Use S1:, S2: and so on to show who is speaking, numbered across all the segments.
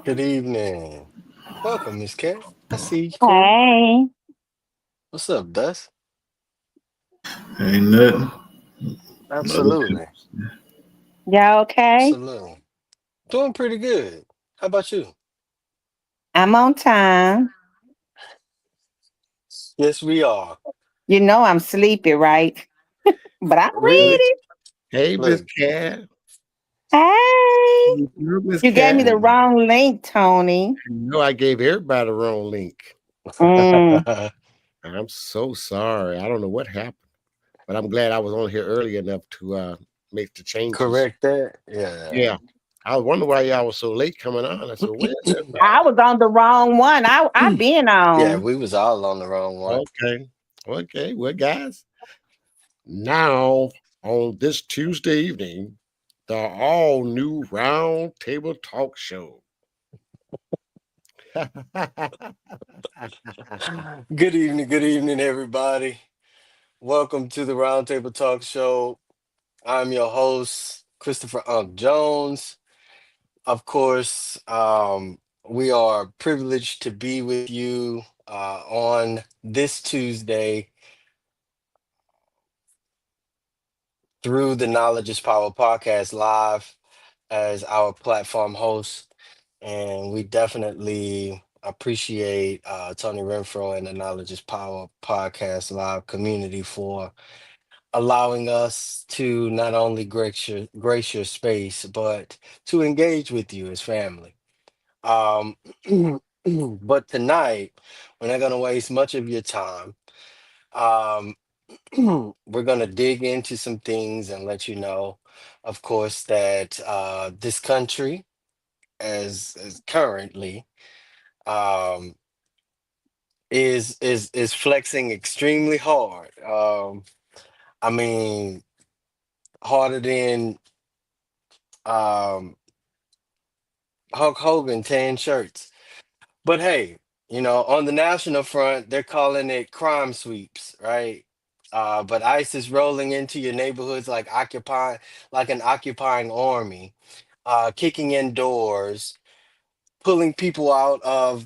S1: Good evening. Welcome, Miss Cat. I see you, Queen.
S2: Hey,
S1: What's up, Dust?
S3: Ain't nothing. Another
S1: Absolutely.
S2: y'all okay?
S1: Absolutely. Doing pretty good. How about you?
S2: I'm on time.
S1: Yes, we are.
S2: You know I'm sleepy, right? But I'm
S1: Really?
S2: ready.
S3: Hey, Miss
S1: Look,
S3: Cat.
S2: Hey,
S3: Miss
S2: you gave me
S3: Cat.
S2: the wrong link, Tony.
S3: No, I gave everybody the wrong link.
S2: Mm,
S3: I'm so sorry. I don't know what happened, but I'm glad I was on here early enough to make the changes.
S1: correct that? Yeah.
S3: Yeah. I was wondering why y'all was so late coming on. I said, where's
S2: I
S3: everybody?
S2: was on the wrong one. I been
S1: Yeah,
S2: on.
S1: we was all on the wrong one.
S3: Okay. Okay. Well, guys, now on this Tuesday evening, the all new Round Table Talk Show.
S1: Good evening, everybody. Welcome to the Roundtable Talk Show. I'm your host, Christopher Unk Jones. Of course, we are privileged to be with you on this Tuesday through the Knowledge is Power podcast live as our platform host. And we definitely appreciate Tony Renfro and the Knowledge is Power podcast live community for allowing us to not only grace your space, but to engage with you as family. Um, but tonight, we're not going to waste much of your time. Um, we're going to dig into some things and let you know, of course, that this country, as currently, um, is flexing extremely hard. I mean, harder than um, Hulk Hogan tan shirts. But hey, on the national front, they're calling it crime sweeps, right? But ICE is rolling into your neighborhoods like an occupying army, kicking in doors, pulling people uh,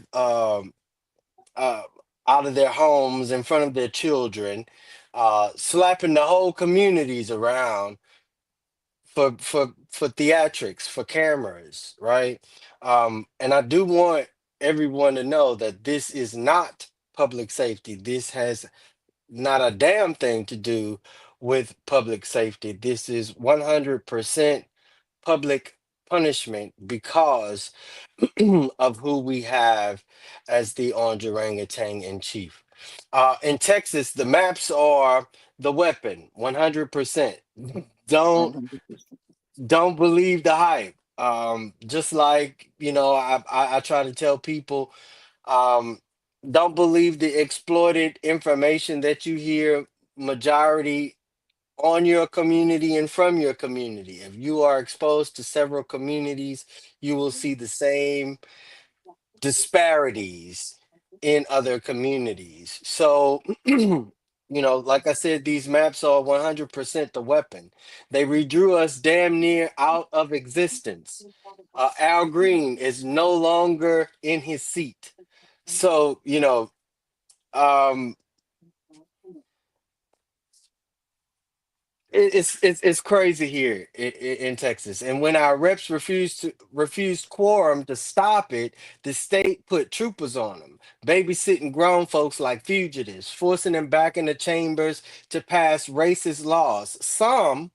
S1: out of their homes in front of their children, slapping the whole communities around for theatrics, for cameras, right? And I do want everyone to know that this is not public safety. This has not a damn thing to do with public safety. This is 100% public punishment because of who we have as the orangutan in chief. In Texas, the maps are the weapon, 100%. Don't
S2: 100%.
S1: don't believe the hype. Just like I try to tell people, um, don't believe the exploited information that you hear majority on your community and from your community. If you are exposed to several communities, you will see the same disparities in other communities. So, like I said, these maps are 100% the weapon. They redrew us damn near out of existence. Al Green is no longer in his seat. So, um, it's crazy here in Texas. And when our reps refused quorum to stop it, the state put troopers on them, babysitting grown folks like fugitives, forcing them back in the chambers to pass racist laws. Some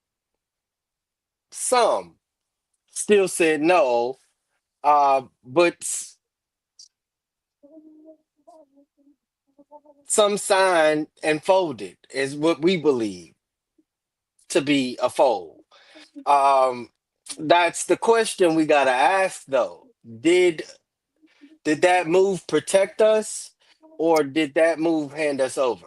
S1: still said no, but some signed and folded is what we believe to be a fold. Um, that's the question we gotta ask though. Did did that move protect us or did that move hand us over?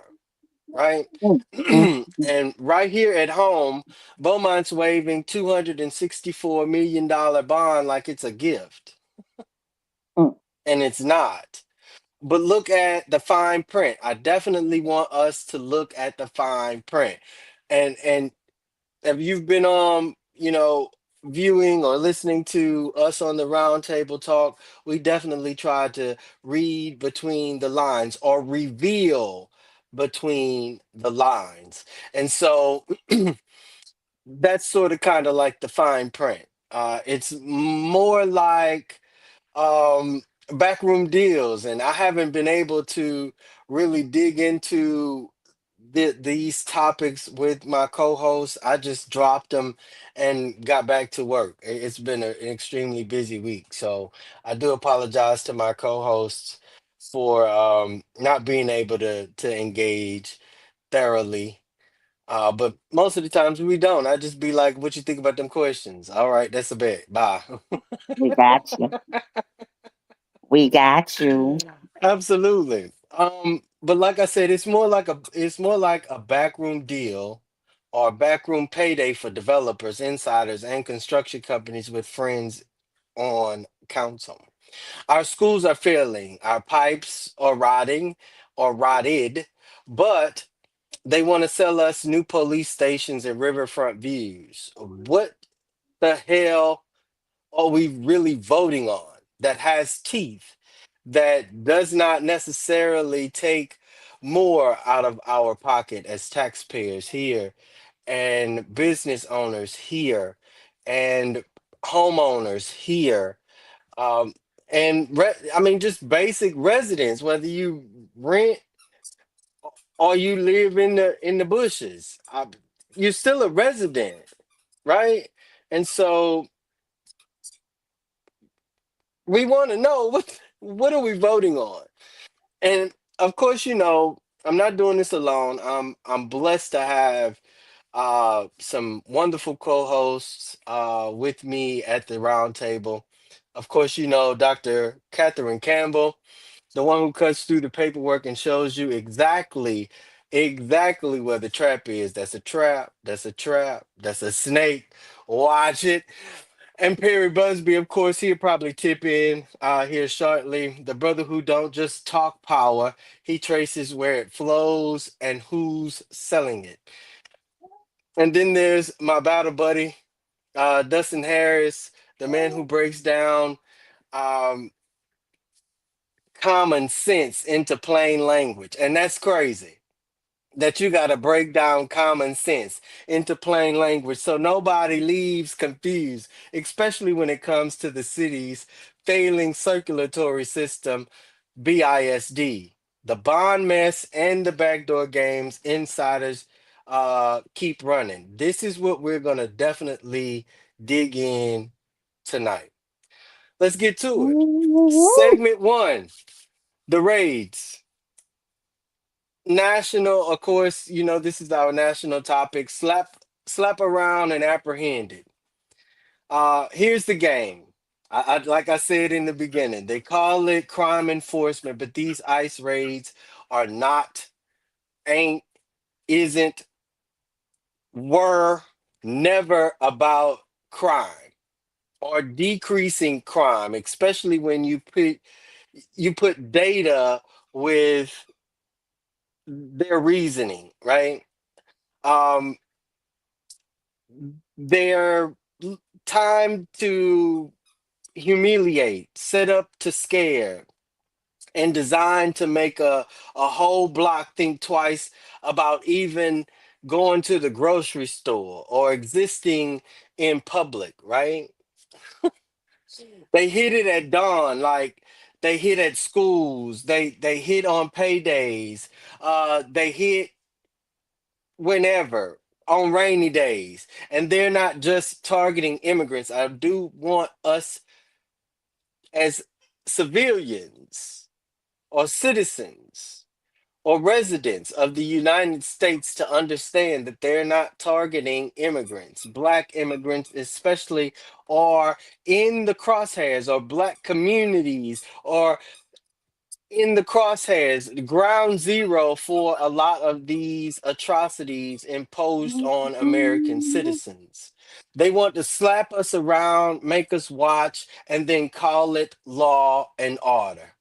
S1: Right?
S2: Mm, mm,
S1: And right here at home, Beaumont's waving $264 million bond like it's a gift,
S2: mm.
S1: and it's not. But look at the fine print. I definitely want us to look at the fine print. And if you've been viewing or listening to us on the roundtable talk, we definitely try to read between the lines or reveal between the lines. And so that's sort of kind of like the fine print. It's more like um backroom deals, and I haven't been able to really dig into these topics with my co-host. I just dropped them and got back to work. It's been an extremely busy week, so I do apologize to my co-hosts for not being able to engage thoroughly. But most of the times we don't. I just be like, "What you think about them questions?" All right, that's a bet. Bye.
S2: We got you. We got you.
S1: Absolutely. But like I said, it's more like a backroom deal or a backroom payday for developers, insiders, and construction companies with friends on council. Our schools are failing, our pipes are rotting or rotted, but they want to sell us new police stations and riverfront views. What the hell are we really voting on that has teeth, that does not necessarily take more out of our pocket as taxpayers here and business owners here and homeowners here, um, I mean just basic residents, whether you rent or you live in the bushes, you're still a resident, right? And so we want to know what are we voting on. And of course, I'm not doing this alone. I'm blessed to have some wonderful co-hosts with me at the round table. Of course, Dr. Catherine Campbell, the one who cuts through the paperwork and shows you exactly where the trap is. That's a trap. That's a trap. That's a snake. Watch it. And Perry Busby, of course, he'll probably tip in here shortly. The brother who don't just talk power, he traces where it flows and who's selling it. And then there's my battle buddy, Dustin Harris, the man who breaks down um, common sense into plain language. And that's crazy that you got to break down common sense into plain language so nobody leaves confused, especially when it comes to the city's failing circulatory system, BISD. The bond mess and the backdoor games insiders keep running. This is what we're going to definitely dig in tonight. Let's get to it.
S2: Woo.
S1: Segment one, the raids. National, of course, this is our national topic. Slap around and apprehended. Here's the game. Like I said in the beginning, they call it crime enforcement, but these ICE raids are not, ain't, isn't, were never about crime or decreasing crime, especially when you put data with their reasoning, right? Um, they're time to humiliate, set up to scare, and designed to make a whole block think twice about even going to the grocery store or existing in public, right? They hit it at dawn, like they hit at schools, they hit on paydays, they hit whenever on rainy days. And they're not just targeting immigrants. I do want us as civilians or citizens or residents of the United States to understand that they're not targeting immigrants. Black immigrants, especially, are in the crosshairs, or black communities, or in the crosshairs, the ground zero for a lot of these atrocities imposed on American citizens. They want to slap us around, make us watch, and then call it law and order.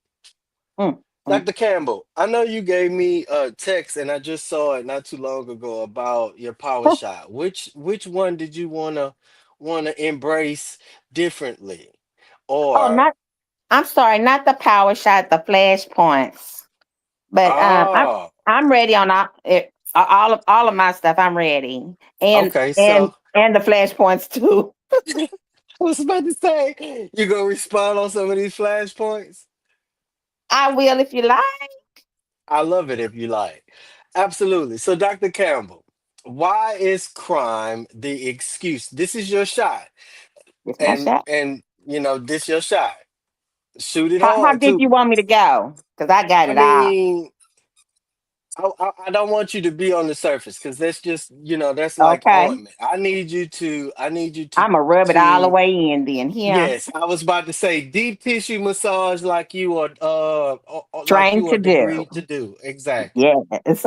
S2: Mm, mm.
S1: Dr. Campbell, I know you gave me a text and I just saw it not too long ago about your power shot. Which one did you want to embrace differently?
S2: Oh,
S1: Or,
S2: not. I'm sorry, not the power shot, the flash points. But
S1: oh,
S2: I'm ready on all of my stuff. I'm ready, and
S1: okay,
S2: and
S1: so
S2: and the flash points too.
S1: I was about to say, you gonna respond on some of these flashpoints?
S2: I will if you like.
S1: I love it if you like. Absolutely. So, Dr. Campbell, why is crime the excuse? This is your shot.
S2: It's my
S1: And
S2: shot.
S1: this your shot. Shoot it
S2: How
S1: hard
S2: deep you
S1: too.
S2: want me to go? Because I got
S1: I
S2: it all.
S1: mean, I don't want you to be on the surface because that's just, that's like
S2: Okay.
S1: ointment. I need you to
S2: I'ma rub it all the
S1: to
S2: way in then. Here.
S1: yes, I was about to say deep tissue massage like you are like
S2: Trained
S1: you
S2: to
S1: are
S2: do.
S1: degreed to do. Exactly.
S2: Yes.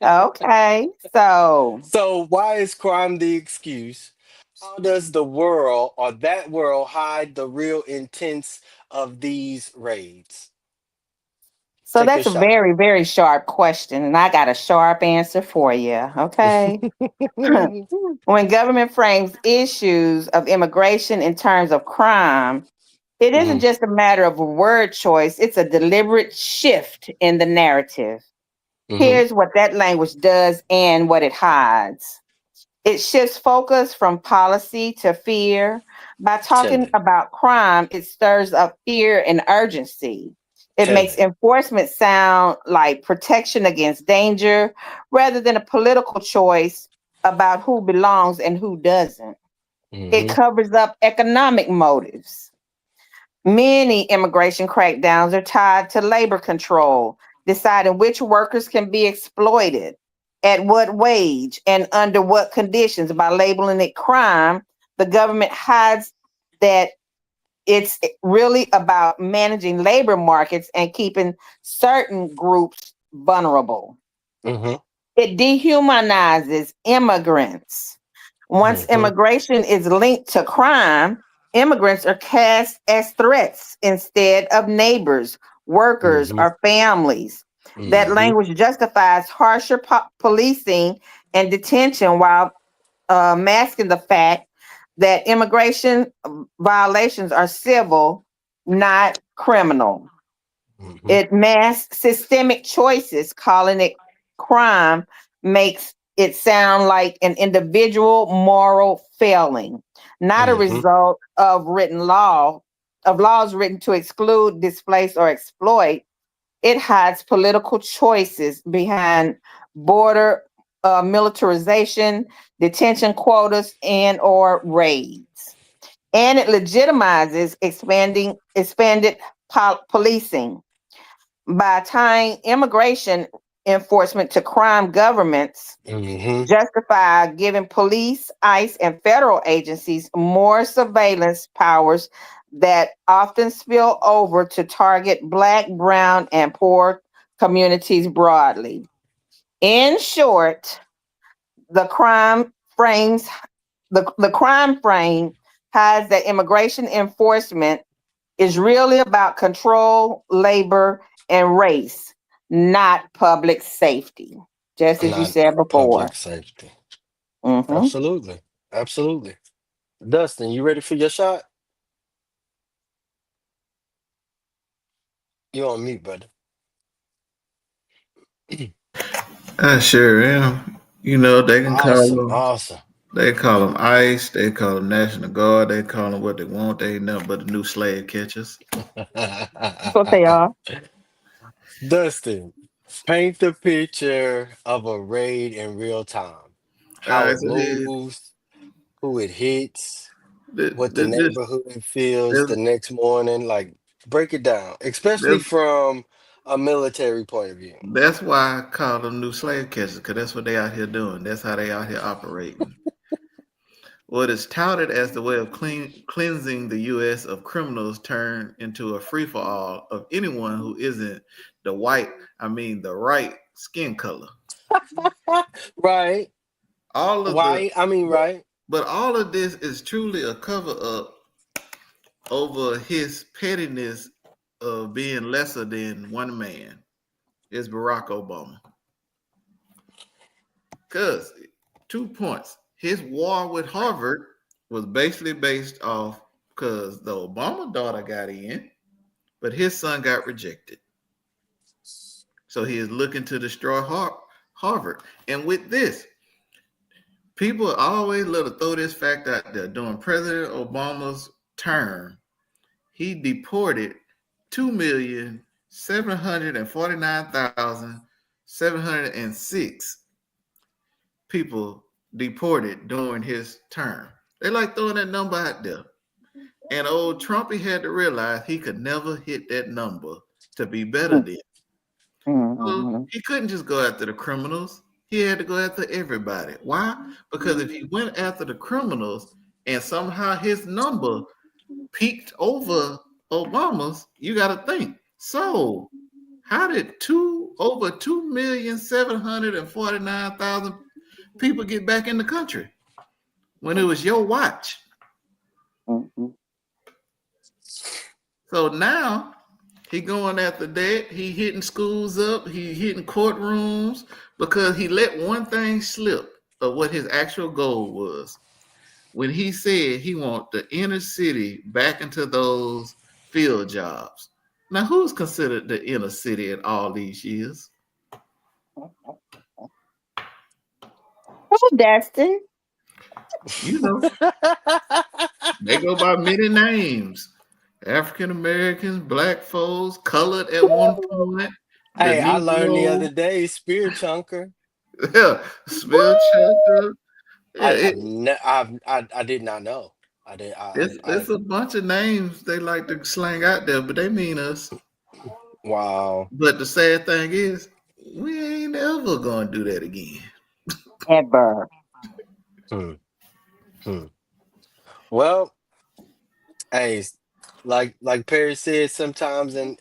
S2: Okay. So
S1: So why is crime the excuse? How does the world or that world hide the real intents of these raids?
S2: so
S1: Take your
S2: that's a
S1: shot.
S2: very, very sharp question, and I got a sharp answer for you. Okay. When government frames issues of immigration in terms of crime, it isn't
S1: Hmm.
S2: just a matter of a word choice, it's a deliberate shift in the narrative.
S1: Hmm.
S2: Here's what that language does and what it hides. It shifts focus from policy to fear. By
S1: Tell
S2: talking
S1: it.
S2: about crime, it stirs up fear and urgency. It
S1: Tell
S2: makes
S1: it.
S2: enforcement sound like protection against danger rather than a political choice about who belongs and who doesn't. It
S1: Hmm.
S2: covers up economic motives. Many immigration crackdowns are tied to labor control, deciding which workers can be exploited, at what wage, and under what conditions. By labeling it crime, the government hides that it's really about managing labor markets and keeping certain groups vulnerable.
S1: Hmm.
S2: It dehumanizes immigrants. Once
S1: Hmm.
S2: immigration is linked to crime, immigrants are cast as threats instead of neighbors, workers,
S1: Hmm.
S2: or families. That
S1: Hmm.
S2: language justifies harsher policing and detention while masking the fact that immigration violations are civil, not criminal.
S1: Hmm.
S2: It masks systemic choices. Calling it crime makes it sound like an individual moral failing, not a
S1: Hmm.
S2: result of laws written to exclude, displace, or exploit. It hides political choices behind border militarization, detention quotas, and or raids. And it legitimizes expanded policing by tying immigration enforcement to crime. Governments
S1: Hmm.
S2: justify giving police, ICE, and federal agencies more surveillance powers that often spill over to target Black, Brown, and poor communities broadly. In short, the crime frames the crime frame hides that immigration enforcement is really about control, labor, and race, not public safety, just as you
S1: Not
S2: said before.
S1: public safety.
S2: Hmm.
S1: Absolutely. Absolutely. Dustin, you ready for your shot? You on mute, brother.
S4: I sure am. You know,
S1: Awesome. Awesome.
S4: they call them ICE, they call them National Guard, they call them what they want. They ain't nothing but the new slave catchers.
S2: That's what they are.
S1: Dustin, paint the picture of a raid in real time.
S4: All
S1: How
S4: right,
S1: it
S4: so here,
S1: moves, who it hits, what the
S4: this,
S1: neighborhood feels
S4: this,
S1: the next morning. Like, break it down, especially
S4: this,
S1: from a military point of view.
S4: that's why I call them new slave catchers, because that's what they out here doing. That's how they out here operating. What is touted as the way of cleansing the U.S. of criminals turned into a free for all of anyone who isn't the right skin color.
S1: Right.
S4: All of the,
S1: Why? I mean,
S4: but,
S1: right.
S4: but all of this is truly a cover up over his pettiness of being lesser than one man. Is Barack Obama. Because 2 points. his war with Harvard was basically based off because the Obama daughter got in, but his son got rejected. So he is looking to destroy Harvard. And with this, people always love to throw this fact out there. During President Obama's term, he deported 2,749,706 people deported during his term. They like throwing that number out there. And old Trumpy had to realize he could never hit that number to be better than. So
S2: Mhm.
S4: he couldn't just go after the criminals. He had to go after everybody. Why? Because if he went after the criminals and somehow his number peaked over Obama's, you got to think. So, how did over 2,749,000 people get back in the country when it was your watch?
S2: Mhm.
S4: So now he going after that. He hitting schools up. He hitting courtrooms because he let one thing slip of what his actual goal was. When he said he want the inner city back into those field jobs. Now, who's considered the inner city in all these years?
S2: Oh, Destin.
S4: You know, they go by many names. African Americans, black folks, colored at one point, the
S1: Hey, I learned the
S4: Negro,
S1: other day, spear chunker.
S4: yeah, spell checker. Yeah,
S1: I did not know. I did.
S4: it's a bunch of names they like to slang out there, but they mean us.
S1: Wow.
S4: But the sad thing is, we ain't ever gonna do that again.
S2: Ever.
S1: Hmm, hmm. Well, hey, like Perry said sometimes, and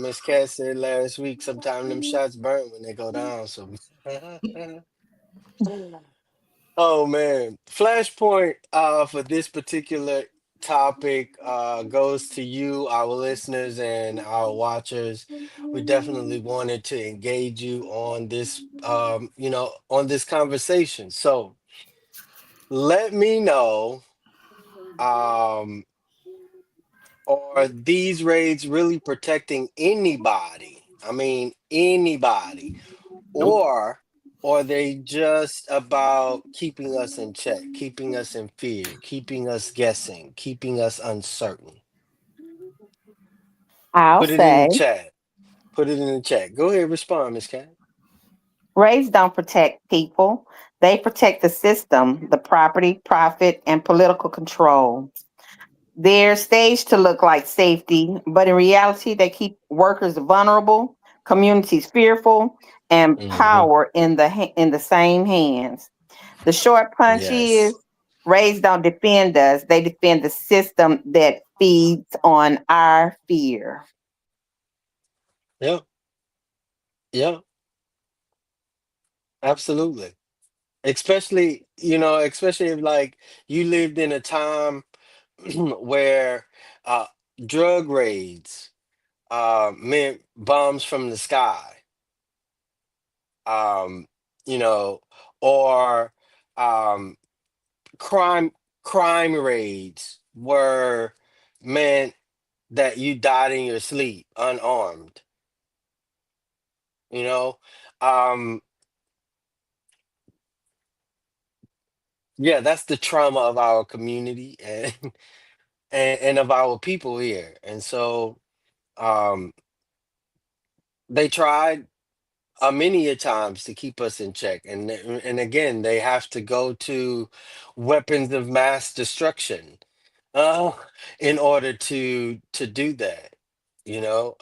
S1: Miss Cat said last week, sometimes them shots burn when they go down. So, oh man, Flashpoint for this particular topic goes to you, our listeners and our watchers. We definitely wanted to engage you on this, on this conversation. So let me know. Um, Are these raids really protecting anybody? I mean, anybody.
S4: Nope.
S1: Or are they just about keeping us in check, keeping us in fear, keeping us guessing, keeping us uncertain?
S2: I'll
S1: Put it in the
S2: say
S1: chat. Put it in the chat. Go ahead, respond, Miss Cat.
S2: raids don't protect people. They protect the system, the property, profit, and political control. They're staged to look like safety, but in reality, they keep workers vulnerable, communities fearful, and
S1: Hmm.
S2: power in the same hands. The short punch is
S1: Yes.
S2: raids don't defend us; they defend the system that feeds on our fear.
S1: Yep. Yep. Absolutely. Especially, especially if like you lived in a time where uh drug raids meant bombs from the sky, um you know or um crime crime raids were meant that you died in your sleep unarmed, you know um yeah, that's the trauma of our community and and of our people here. And so um they tried many a times to keep us in check, and again they have to go to weapons of mass destruction uh in order to do that, you know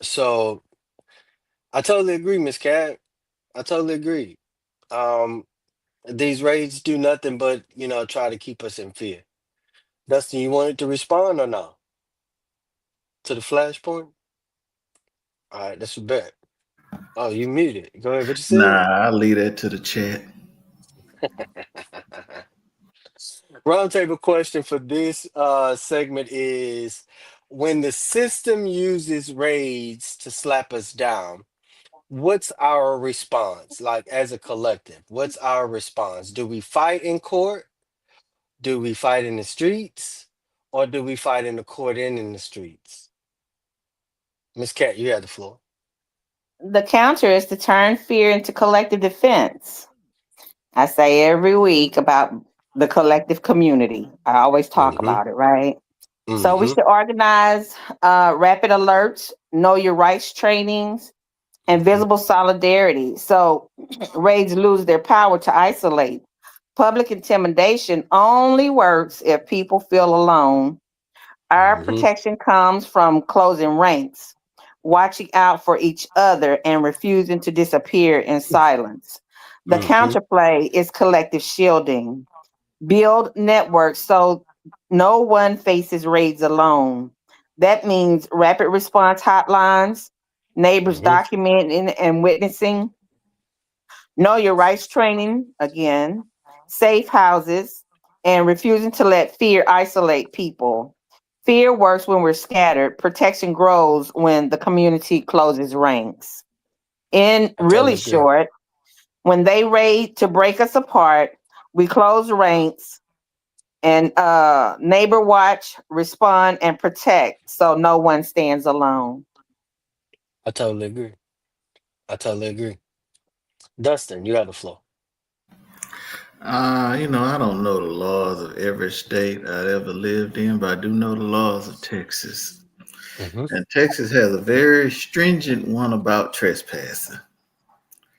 S1: so I totally agree, Miss Cat. I totally agree. um these raids do nothing but try to keep us in fear. Dustin, you wanted to respond or no to the flashpoint? All right, that's a bet. Oh, you muted. Go ahead, what you said.
S4: Nah, I leave that to the chat.
S1: Roundtable question for this segment is: when the system uses raids to slap us down, what's our response? Like as a collective, what's our response? Do we fight in court? Do we fight in the streets? Or do we fight in the court and in the streets? Miss Cat, you have the floor.
S2: The counter is to turn fear into collective defense. I say every week about the collective community. I always talk
S1: Mm-hmm.
S2: about it, right? So we
S1: Mm-hmm.
S2: should organize rapid alerts, know your rights trainings, and
S1: Mm-hmm.
S2: visible solidarity. So raids lose their power to isolate. Public intimidation only works if people feel alone. Our
S1: Mm-hmm.
S2: protection comes from closing ranks, watching out for each other, and refusing to disappear in silence. The
S1: Mm-hmm.
S2: counterplay is collective shielding. Build networks so no one faces raids alone. That means rapid response hotlines, neighbors
S1: Mm-hmm.
S2: documenting and witnessing, know your rights training again, safe houses, and refusing to let fear isolate people. Fear works when we're scattered. Protection grows when the community closes ranks. In
S1: I totally
S2: really
S1: agree.
S2: short, when they raid to break us apart, we close ranks and neighbor watch, respond, and protect so no one stands alone.
S1: I totally agree. I totally agree. Dustin, you have the floor.
S4: I don't know the laws of every state I've ever lived in, but I do know the laws of Texas.
S1: Mm-hmm.
S4: And Texas has a very stringent one about trespassing.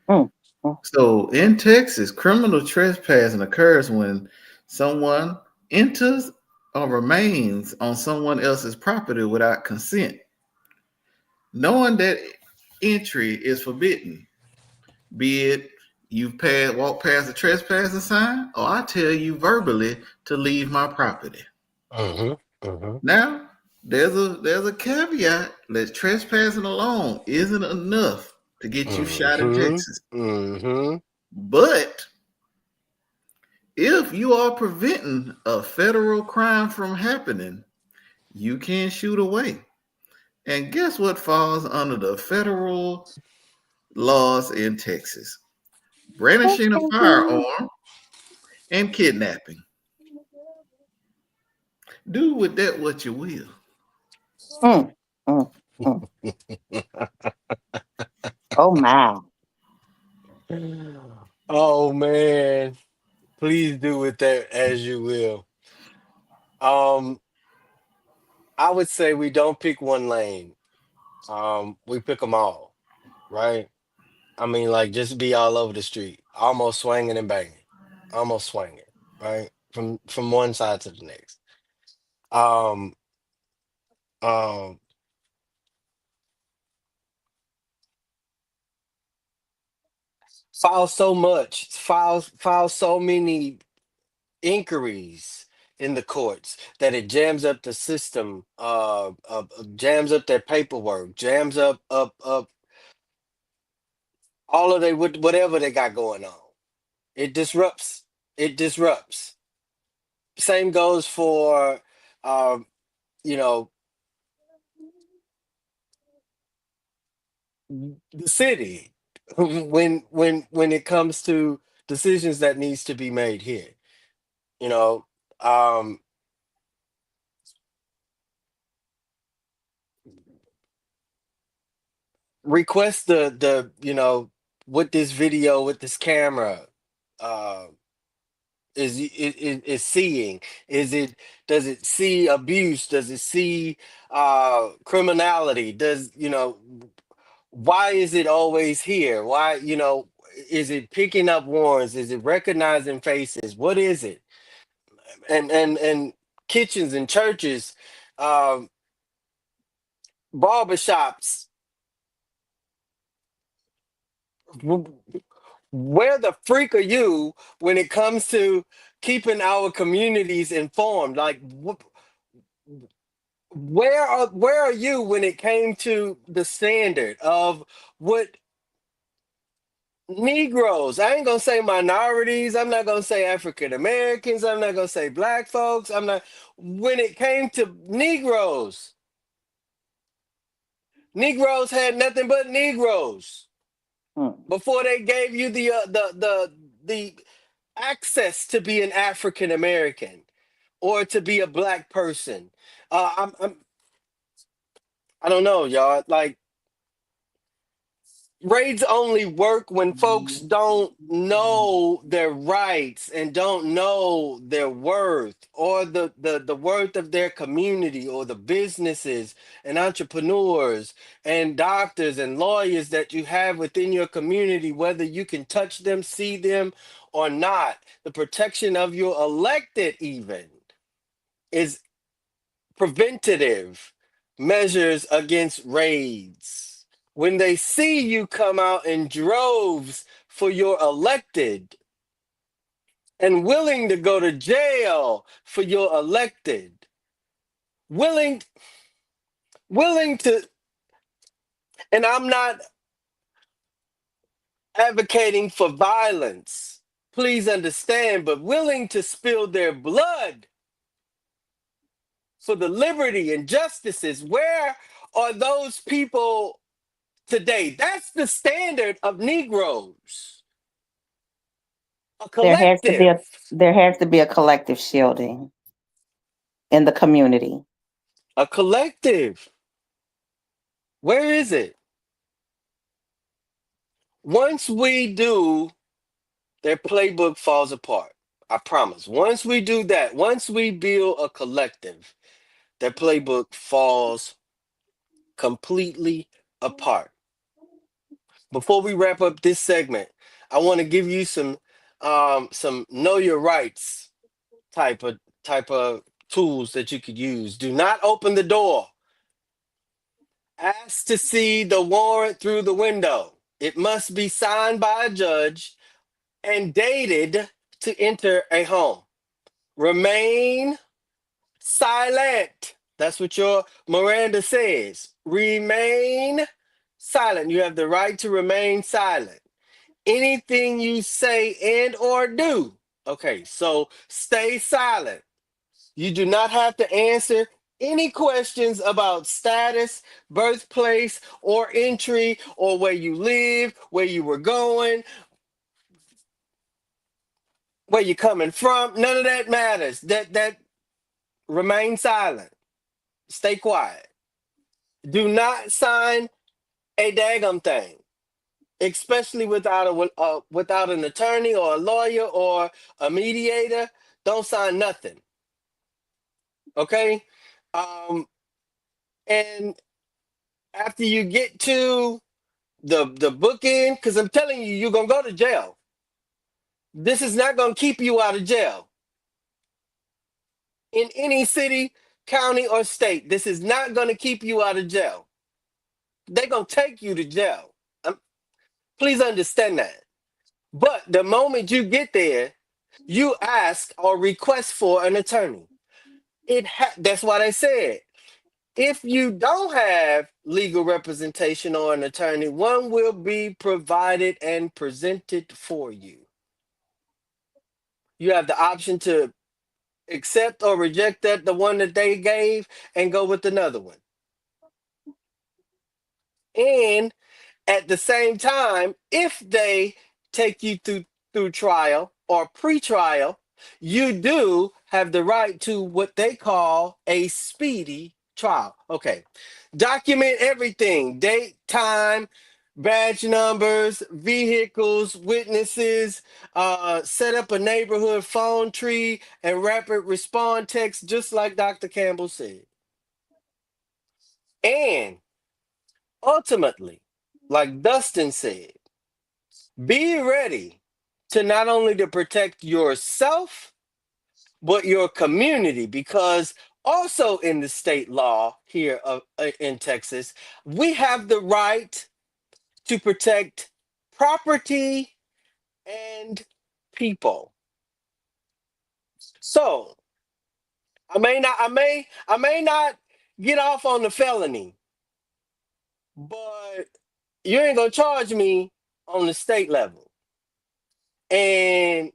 S2: Mm, mm,
S4: So in Texas, criminal trespassing occurs when someone enters or remains on someone else's property without consent, knowing that entry is forbidden, be it you've walked past a trespassing sign, or I tell you verbally to leave my property.
S1: Mm-hmm. Mm-hmm.
S4: Now, there's a caveat that trespassing alone isn't enough to get you shot in
S1: Mm-hmm.
S4: Texas.
S1: Mm-hmm.
S4: But if you are preventing a federal crime from happening, you can shoot away. And guess what falls under the federal laws in Texas? Brandishing a firearm and kidnapping. Do with that what you will.
S2: mm, mm, mm. Oh my.
S1: Oh man, please do with that as you will. Um, I would say we don't pick one lane. We pick them all, right? I mean, like just be all over the street, almost swinging and banging, almost swinging, right? From one side to the next. Um, um, file so many inquiries in the courts that it jams up the system, jams up their paperwork, jams up all of they whatever they got going on. It disrupts. It disrupts. Same goes for, um, you know, the city when it comes to decisions that needs to be made here. You know, um, request the with this video with this camera. Uh, is seeing, is it, does it see abuse, does it see criminality, does why is it always here, why is it picking up warrants, is it recognizing faces, what is it? And kitchens and churches, um barbershops, where the freak are you when it comes to keeping our communities informed? Like, where are you when it came to the standard of what Negroes? I ain't gonna say minorities. I'm not gonna say African Americans. I'm not gonna say black folks. I'm not. When it came to Negroes, Negroes had nothing but Negroes.
S2: Hmm.
S1: before they gave you the access to be an African American or to be a black person. I don't know, y'all. Like, raids only work when folks don't know their rights and don't know their worth or the worth of their community or the businesses and entrepreneurs and doctors and lawyers that you have within your community, whether you can touch them, see them, or not. The protection of your elected, even, is preventative measures against raids. When they see you come out in droves for your elected and willing to go to jail for your elected, willing willing to, and I'm not advocating for violence, please understand, but willing to spill their blood for the liberty and justices, where are those people today? That's the standard of Negroes. A
S2: There has to be a
S1: collective.
S2: there has to be a collective shielding in the community.
S1: A collective. Where is it? Once we do, their playbook falls apart. I promise. Once we do that, once we build a collective, their playbook falls completely apart. Before we wrap up this segment, I want to give you some know your rights type of type of tools that you could use. Do not open the door. Ask to see the warrant through the window. It must be signed by a judge and dated to enter a home. Remain silent. That's what your Miranda says. Remain silent. You have the right to remain silent. Anything you say and or do. Okay, so stay silent. You do not have to answer any questions about status, birthplace, or entry, or where you live, where you were going, where you're coming from. None of that matters. That remain silent. Stay quiet. Do not sign a daggum thing, especially without an attorney or a lawyer or a mediator. Don't sign nothing. Okay. Um, and after you get to the bookend, because I'm telling you, you're gonna go to jail. This is not gonna keep you out of jail in any city, county, or state. This is not gonna keep you out of jail. They're gonna take you to jail. Please understand that. But the moment you get there, you ask or request for an attorney. That's why they said, if you don't have legal representation or an attorney, one will be provided and presented for you. You have the option to accept or reject the one that they gave and go with another one. And at the same time, if they take you through trial or pre-trial, you do have the right to what they call a speedy trial. Okay. Document everything: date, time, badge numbers, vehicles, witnesses, set up a neighborhood phone tree and rapid response text, just like Dr. Campbell said. And ultimately, like Dustin said, be ready to not only to protect yourself, but your community, because also in the state law here in Texas, we have the right to protect property and people. So I may not get off on the felony, but you ain't gonna charge me on the state level. And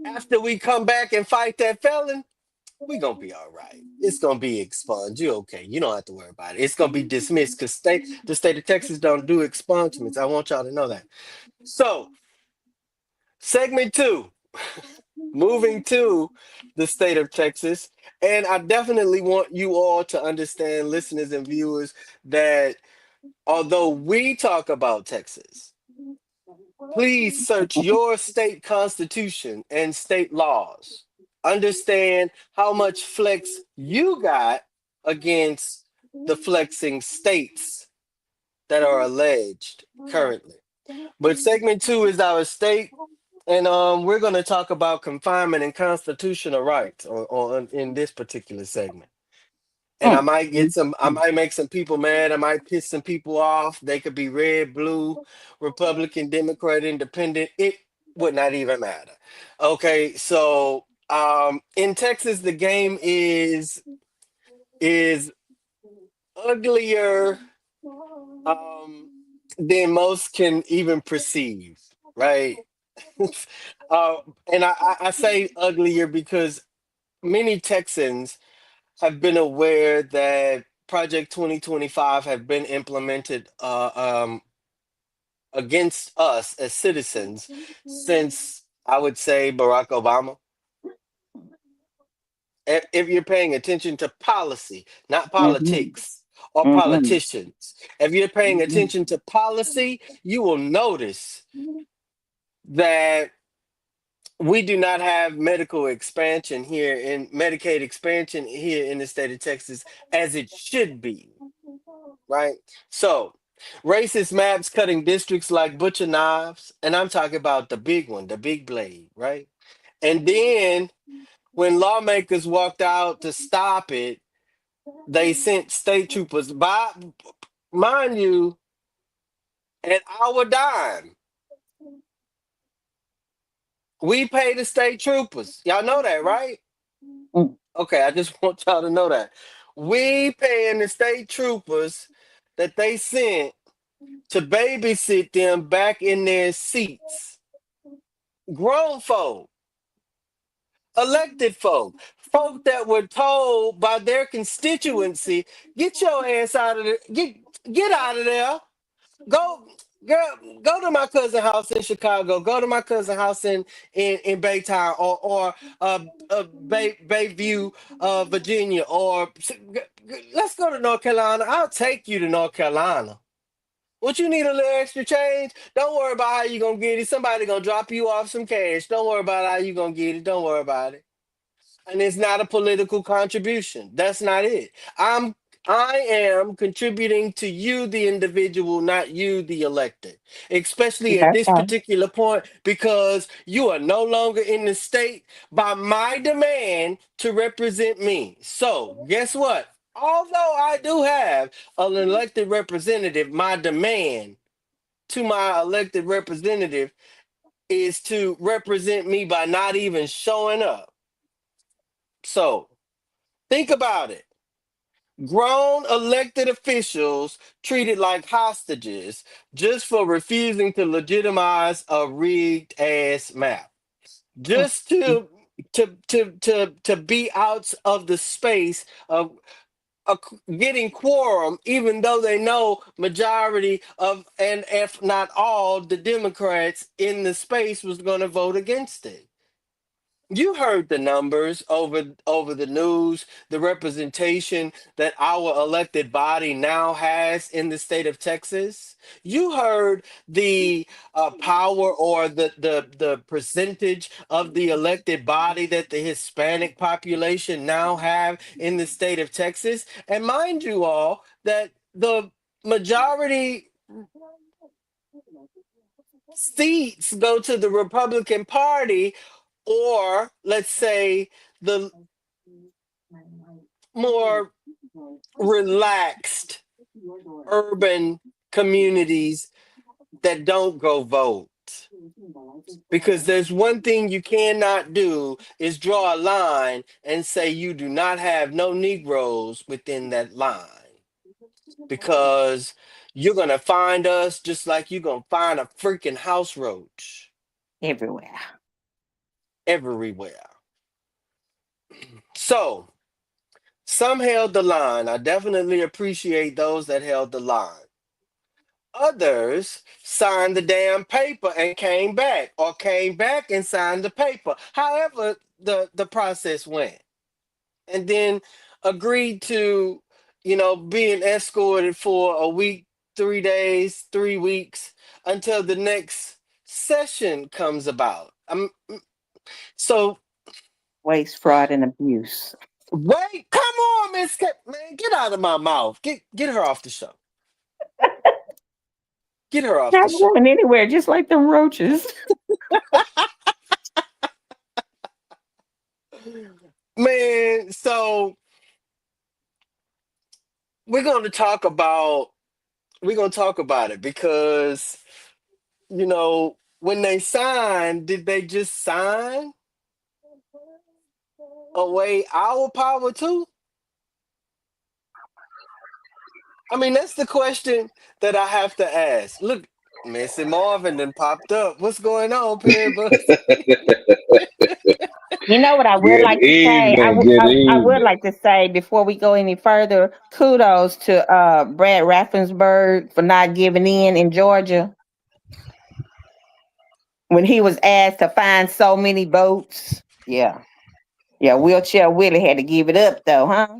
S1: after we come back and fight that felon, we gonna be all right. It's gonna be expunged. You okay? You don't have to worry about it. It's gonna be dismissed because the state of Texas don't do expungements. I want y'all to know that. So, segment two, moving to the state of Texas, and I definitely want you all to understand, listeners and viewers, that although we talk about Texas, please search your state constitution and state laws. Understand how much flex you got against the flexing states that are alleged currently. But segment two is our state, and we're going to talk about confinement and constitutional rights in this particular segment. And I
S2: Mm,
S1: might get
S2: mm,
S1: some, I
S2: mm.
S1: might make some people mad. I might piss some people off. They could be red, blue, Republican, Democrat, Independent. It would not even matter. Okay, so in Texas, the game is uglier um, than most can even perceive, right? uh, and I say uglier because many Texans have been aware that Project 2025 have been implemented against us as citizens since I would say Barack Obama. If you're paying attention to policy, not
S2: Mhm,
S1: politics or
S2: mhm,
S1: politicians, if you're paying
S2: mhm,
S1: attention to policy, you will notice that we do not have medical expansion here in Medicaid expansion here in the state of Texas as it should be, right? So, racist maps cutting districts like butcher knives, and I'm talking about the big one, the big blade, right? And then when lawmakers walked out to stop it, they sent state troopers by, mind you, at our dime. We pay the state troopers. Y'all know that, right?
S2: mm.
S1: Okay, I just want y'all to know that. We paying the state troopers that they sent to babysit them back in their seats. Grown folk, elected folk, folk that were told by their constituency, get your ass out of there, get out of there. Go, girl, go to my cousin house in Chicago. Go to my cousin house in Baytown or Bayview, Virginia, or let's go to North Carolina. I'll take you to North Carolina. What you need a little extra change? Don't worry about how you gonna get it. Somebody gonna drop you off some cash. Don't worry about how you gonna get it. Don't worry about it. And it's not a political contribution. That's not it. I am contributing to you, the individual, not you, the elected. Especially at
S2: That's
S1: this
S2: right.
S1: particular point, because you are no longer in the state by my demand to represent me. So, guess what? Although I do have an elected representative, my demand to my elected representative is to represent me by not even showing up. So, think about it. Grown elected officials treated like hostages just for refusing to legitimize a rigged ass map.
S2: Mm,
S1: Just
S2: mm.
S1: to be out of the space of getting quorum, even though they know majority of, and if not all, the Democrats in the space was going to vote against it. You heard the numbers over the news, the representation that our elected body now has in the state of Texas. You heard the power or the percentage of the elected body that the Hispanic population now have in the state of Texas. And mind you all that the majority seats go to the Republican Party, or let's say the more relaxed urban communities that don't go vote. Because there's one thing you cannot do is draw a line and say you do not have no Negroes within that line. Because you're going to find us just like you're going to find a freaking house roach
S2: Everywhere.
S1: everywhere. So some held the line. I definitely appreciate those that held the line. Others signed the damn paper and came back, or came back and signed the paper. However, the process went, and then agreed to, being escorted for a week, 3 days, 3 weeks, until the next session comes about. So
S2: Waste, fraud, and abuse.
S1: wait, come on, Man, get out of my mouth. Get her off the show. Get her off the
S2: Not
S1: show.
S2: going anywhere, just like them roaches.
S1: Man, so we're going to talk about it because when they signed, did they just sign away our power too? I mean, that's the question that I have to ask. Look, Missy Marvin then popped up. What's going on, Perry? But
S2: You know what I would
S5: Good
S2: like to say? I
S5: evening.
S2: would
S5: Good
S2: I would
S5: evening.
S2: like to say before we go any further, kudos to Brad Raffensberg for not giving in Georgia when he was asked to find so many votes. Yeah. Yeah, wheelchair Willie had to give it up though, huh?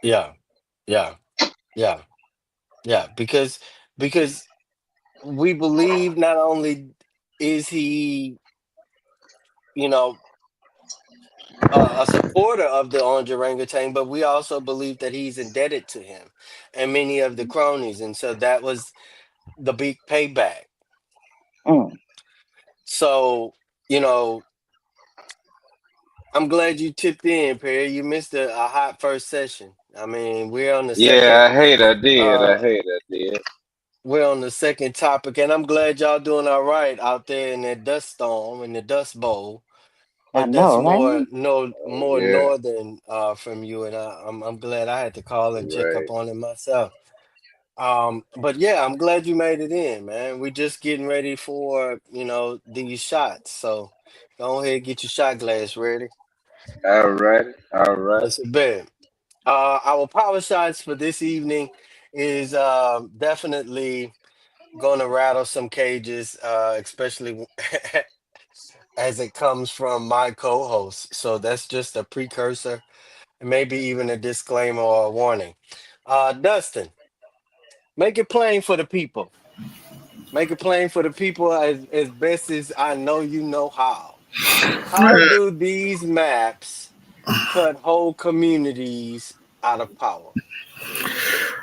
S1: yeah, yeah, yeah, yeah. Because we believe not only is he, you know, a supporter of the orange orangutan, but we also believe that he's indebted to him and many of the cronies, and so that was the big payback.
S2: Mm.
S1: So, you know, I'm glad you tipped in, Perry. You missed a hot first session. I mean,
S5: Yeah, I hate I did. I
S1: uh
S5: hate I did.
S1: we're on the second topic, and I'm glad y'all doing all right out there in that dust storm, in the dust bowl.
S2: I
S1: But that's
S2: know, right?
S5: Oh
S1: more
S5: yeah,
S1: northern from you, and I'm glad I had to call and check
S5: right.
S1: up on it myself. But yeah, I'm glad you made it in, man. We're just getting ready for, these shots. So go ahead, get your shot glass ready.
S5: All right. All right.
S1: It's a bit. Our power shots for this evening is definitely gonna rattle some cages, especially as it comes from my co-host. So that's just a precursor, and maybe even a disclaimer or a warning. Dustin, make it plain for the people. Make it plain for the people as best as I know you know how. How do these maps cut whole communities out of power?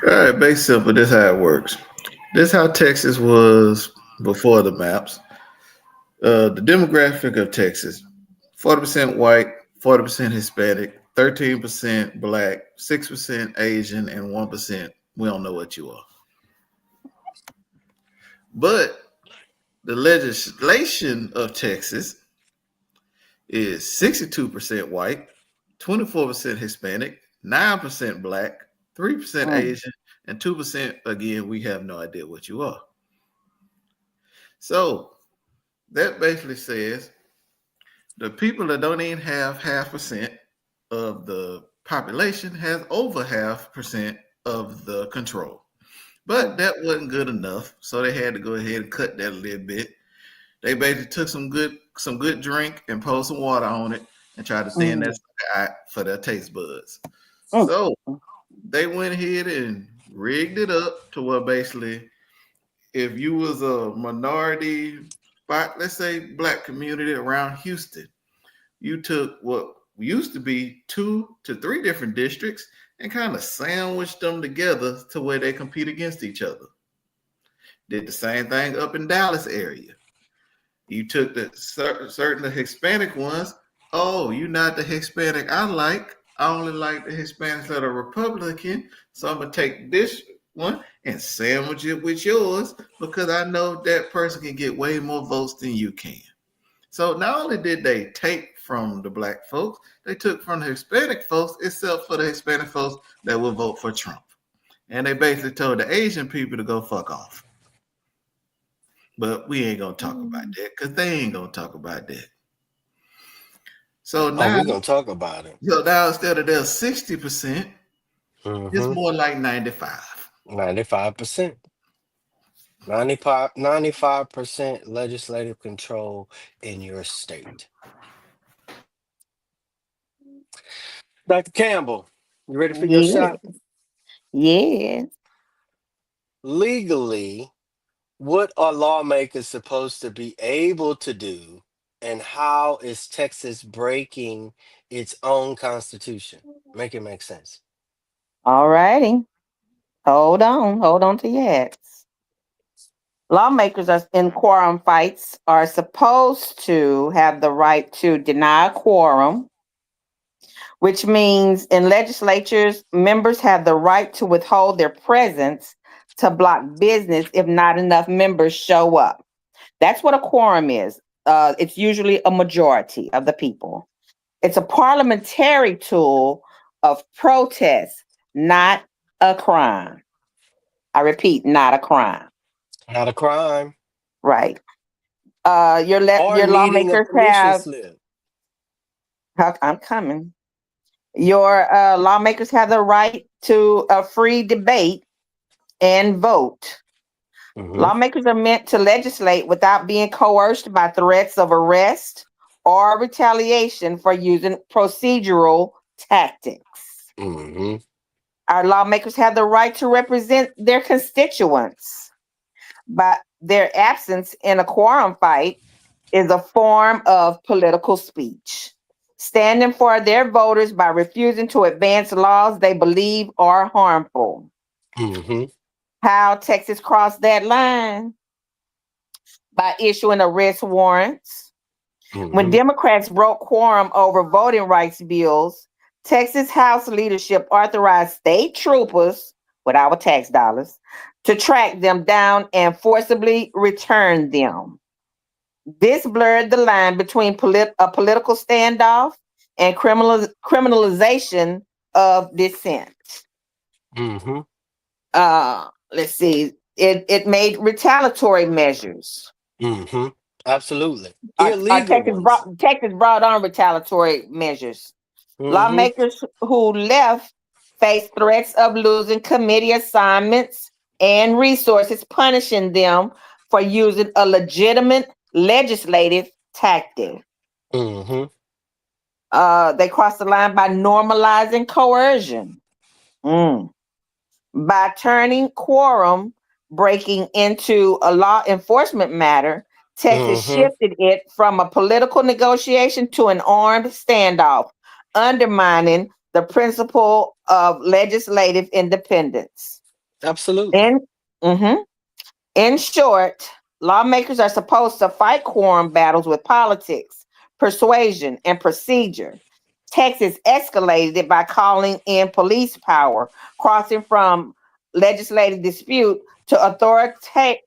S4: All right, base simple. This how it works. This how Texas was before the maps. The demographic of Texas: 40% white, 40% Hispanic, 13% black, 6% Asian, and 1% we don't know what you are. But the legislation of Texas is 62% white, 24% Hispanic, 9% black, 3%
S2: Mm.
S4: Asian, and 2% again, we have no idea what you are. So that basically says the people that don't even have half percent of the population has over half percent of the control. But
S2: Mm.
S4: that wasn't good enough, so they had to go ahead and cut that a little bit. They basically took some good drink and poured some water on it and tried to thin that
S2: Mm.
S4: sucker out for their taste buds.
S2: Mm.
S4: So they went ahead and rigged it up to where basically if you was a minority, let's say black community around Houston, you took what used to be 2 to 3 different districts and kind of sandwiched them together to where they compete against each other. Did the same thing up in Dallas area. You took the certain Hispanic ones. Oh, you're not the Hispanic I like. I only like the Hispanics that are Republican. So I'm gonna take this one and sandwich it with yours because I know that person can get way more votes than you can. So not only did they take from the black folks, they took from the Hispanic folks, except for the Hispanic folks that will vote for Trump. And they basically told the Asian people to go fuck off. But we ain't gonna talk about
S2: Mm.
S4: that because they ain't gonna talk about that. So
S1: Oh,
S4: now,
S1: we're gonna talk about it.
S4: instead of their 60%, it's
S1: Mm-hmm.
S4: more like 95.
S1: 95%. 95% legislative control in your state. Dr. Campbell, you ready for your
S2: Yeah.
S1: shot?
S2: Yeah.
S1: Legally, what are lawmakers supposed to be able to do, and how is Texas breaking its own constitution? Make it make sense.
S2: All righty. Hold on. Hold on to your hats. Lawmakers are in quorum fights are supposed to have the right to deny a quorum, which means in legislatures, members have the right to withhold their presence to block business if not enough members show up. That's what a quorum is. It's usually a majority of the people. It's a parliamentary tool of protest, not a crime. I repeat, not a crime.
S1: Not a crime
S2: Right.
S1: or
S2: Your
S1: needing a
S2: lawmakers
S1: permission
S2: have.
S1: slip.
S2: I'm coming. Your lawmakers have the right to a free debate and vote.
S1: Hmm.
S2: Lawmakers are meant to legislate without being coerced by threats of arrest or retaliation for using procedural tactics.
S1: Hmm.
S2: Our lawmakers have the right to represent their constituents, but their absence in a quorum fight is a form of political speech, standing for their voters by refusing to advance laws they believe are harmful.
S1: Hmm.
S2: How Texas crossed that line? By issuing arrest warrants. When
S1: Hmm.
S2: Democrats broke quorum over voting rights bills, Texas House leadership authorized state troopers with our tax dollars to track them down and forcibly return them. This blurred the line between a political standoff and criminalization of dissent.
S1: Hmm.
S2: Let's see. It made retaliatory measures.
S1: Hmm. Absolutely. Illegal
S2: Texas
S1: ones.
S2: brought on retaliatory measures.
S1: Hmm.
S2: Lawmakers who left faced threats of losing committee assignments and resources, punishing them for using a legitimate legislative tactic.
S1: Hmm.
S2: They crossed the line by normalizing coercion. Mm. By turning quorum breaking into a law enforcement matter, Texas
S1: Hmm.
S2: shifted it from a political negotiation to an armed standoff, undermining the principle of legislative independence.
S1: Absolutely.
S2: In, mhm. In short, lawmakers are supposed to fight quorum battles with politics, persuasion, and procedure. Texas escalated it by calling in police power, crossing from legislative dispute to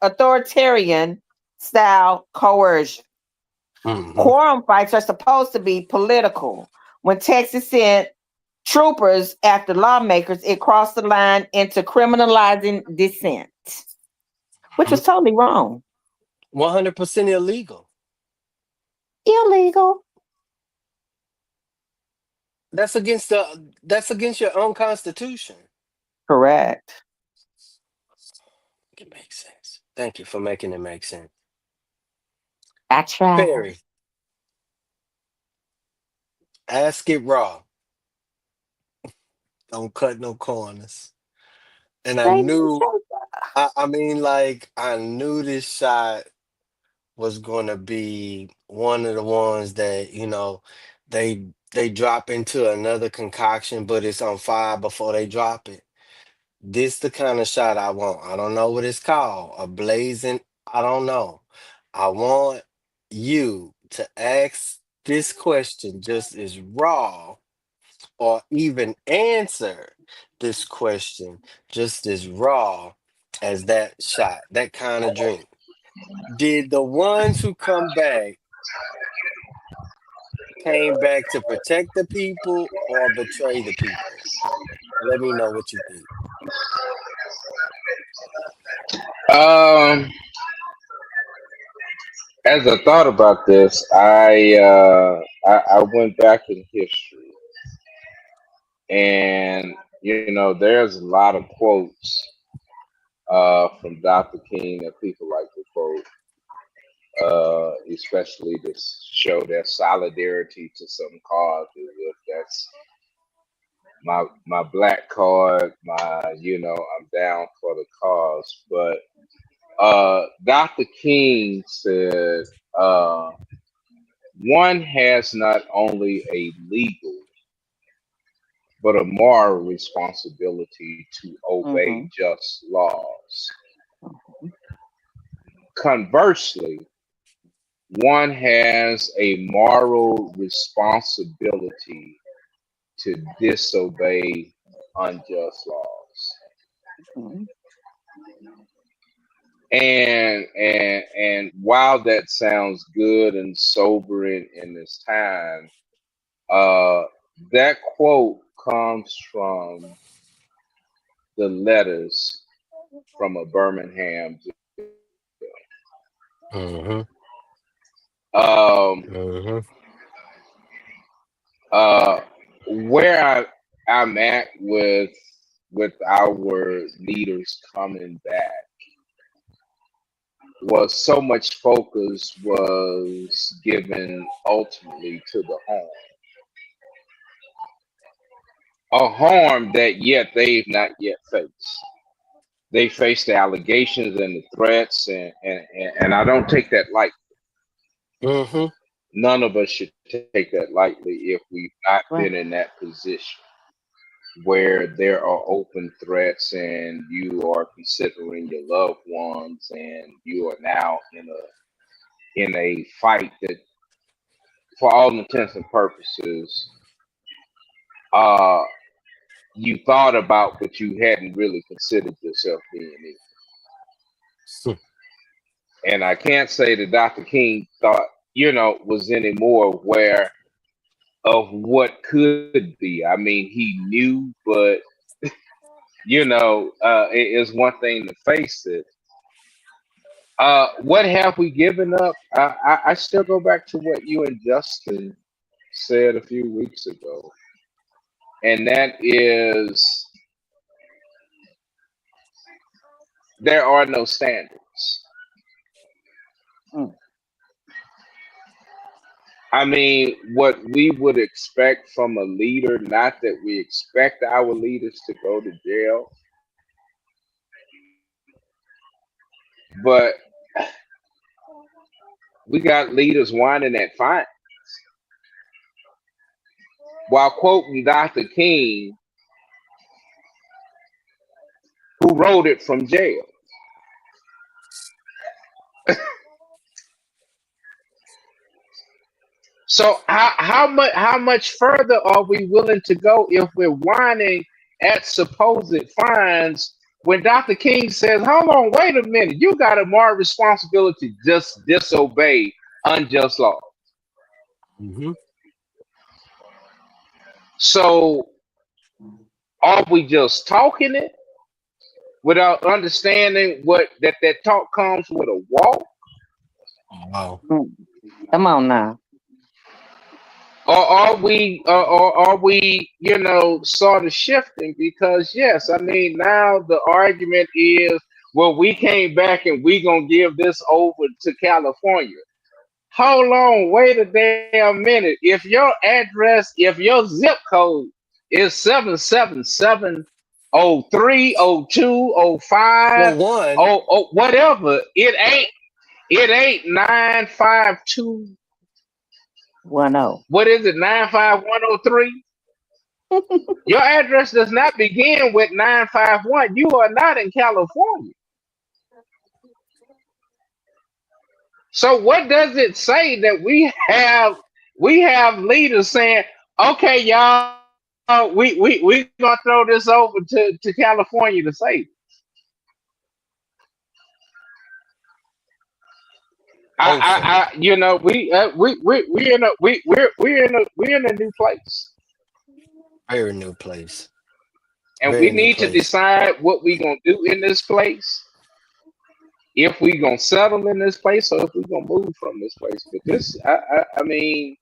S2: authoritarian style coercion.
S1: Hmm.
S2: Quorum fights are supposed to be political. When Texas sent troopers after lawmakers, it crossed the line into criminalizing dissent, which was totally wrong.
S1: 100% illegal.
S2: Illegal.
S1: That's against your own constitution.
S2: Correct.
S1: It makes sense. Thank you for making it make sense.
S2: I tried.
S1: Perry, ask it raw. Don't cut no corners. And I
S2: Straight to
S1: knew,
S2: the
S1: I mean, like, I knew this shot was gonna be one of the ones that, they drop into another concoction, but it's on fire before they drop it. This the kind of shot I want. I don't know what it's called. A blazing, I don't know. I want you to ask this question just as raw, or even answer this question just as raw as that shot, that kind of drink. Did the ones who come back came back to protect the people or betray the people? Let me know what you think.
S5: Um, As I thought about this, I went back in history, and there's a lot of quotes from Dr. King that people like to quote, especially to show their solidarity to some cause. If that's my black card, I'm down for the cause. But Dr. King said, one has not only a legal but a moral responsibility to obey
S2: Mm-hmm.
S5: just laws.
S2: Mm-hmm.
S5: Conversely, one has a moral responsibility to disobey unjust laws.
S2: Mm-hmm.
S5: And while that sounds good and sobering in this time, uh, that quote comes from the letters from a Birmingham jail.
S1: Mm-hmm.
S5: Um,
S1: Mm-hmm.
S5: uh, where I'm at with our leaders coming back was so much focus was given ultimately to the a harm that yet they've not yet faced. They face the allegations and the threats, and I don't take that lightly.
S1: Mm-hmm.
S5: None of us should take that lightly if we've not been
S2: Right.
S5: in that position where there are open threats and you are considering your loved ones and you are now in a fight that, for all intents and purposes, uh, you thought about, but you hadn't really considered yourself being in. And I can't say that Dr. King thought, was any more aware of what could be. I mean, he knew, but it's one thing to face it. What have we given up? I still go back to what you and Justin said a few weeks ago, and that is there are no standards.
S2: Mm.
S5: I mean, what we would expect from a leader, not that we expect our leaders to go to jail, but we got leaders whining at fine while quoting Dr. King, who wrote it from jail. So how much further are we willing to go if we're whining at supposed fines when Dr. King says, "Hold on, wait a minute, you got a moral responsibility to just disobey unjust law."
S1: Mm-hmm.
S5: So are we just talking it without understanding what that talk comes with a walk?
S1: Wow.
S2: Mm. Come on now.
S5: Or are we, sort of shifting? Because yes, I mean now the argument is, well, we came back and we gonna give this over to California. Hold on, wait a damn minute. If your address, if your zip code is 777-003-02-05,
S1: Well, one.
S5: oh whatever, it ain't 952.
S2: 1-0.
S5: What is it? 95103. Your address does not begin with 951. You are not in California. So what does it say that we have leaders saying, okay, y'all, we gonna throw this over to California to save.
S1: Hopefully.
S5: We in a we're in a new place,
S1: Very new place.
S5: and we
S1: Very new
S5: need to
S1: place.
S5: decide what we gonna do in this place. if we gonna settle in this place or if we gonna move from this place. But this, I mean,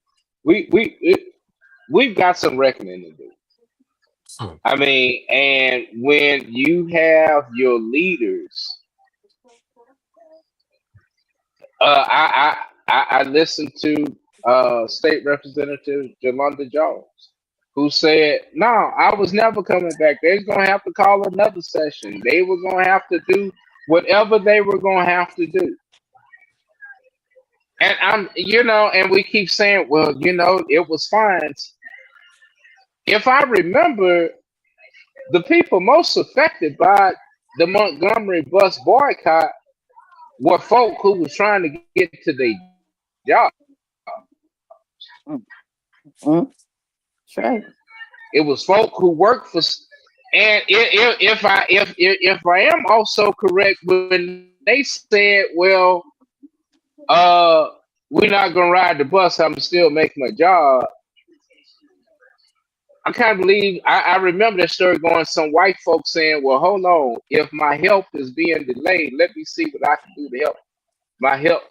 S5: we've got some reckoning to do.
S1: Hmm.
S5: I mean, and when you have your leaders, I listened to State Representative Jolanda Jones, who said, "No, I was never coming back. They're gonna have to call another session. They were gonna have to do whatever they were gonna have to do." And and we keep saying, "Well, it was fine." If I remember, the people most affected by the Montgomery bus boycott were folk who was trying to get to their job.
S2: Mm, mm, that's right.
S5: It was folk who worked for, and if I am also correct when they said, well, uh, we're not gonna ride the bus, I'm still making my job. I can't believe I remember that story going. Some white folks saying, "Well, hold on, if my help is being delayed, let me see what I can do to help my help."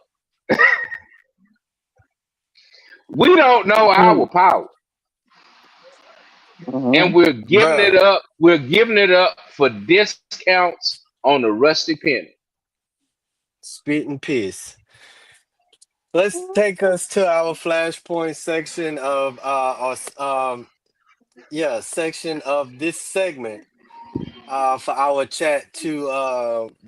S5: We don't know our
S2: Mm,
S5: power, and
S2: mhm.
S5: we're giving it
S1: Bruh,
S5: up. We're giving it up for discounts on the rusty penny.
S1: spit and piss. Let's take us to our flashpoint section of section of this segment for our chat to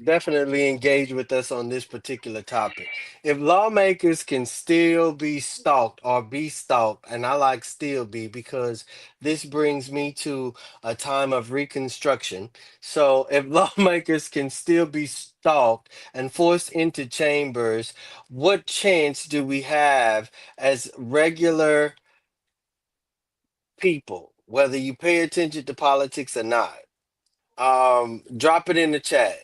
S1: definitely engage with us on this particular topic. If lawmakers can still be stalked or be stalked, and I like still be because this brings me to a time of reconstruction. So, if lawmakers can still be stalked and forced into chambers, what chance do we have as regular people, whether you pay attention to politics or not? Drop it in the chat.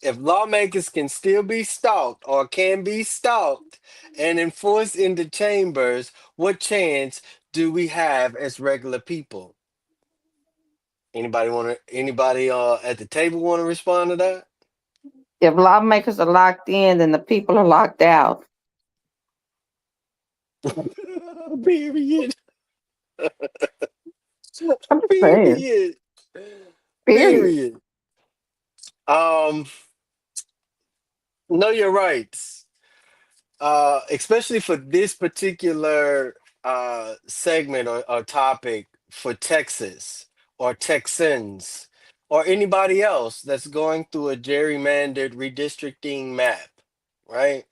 S1: If lawmakers can still be stalked or can be stalked and enforced into chambers, what chance do we have as regular people? Anybody at the table want to respond to that?
S2: If lawmakers are locked in, then the people are locked out.
S1: Period.
S2: I'm just saying.
S1: Period.
S2: Period.
S1: Period. Um, know your rights. Especially for this particular segment or topic for Texas or Texans or anybody else that's going through a gerrymandered redistricting map, right?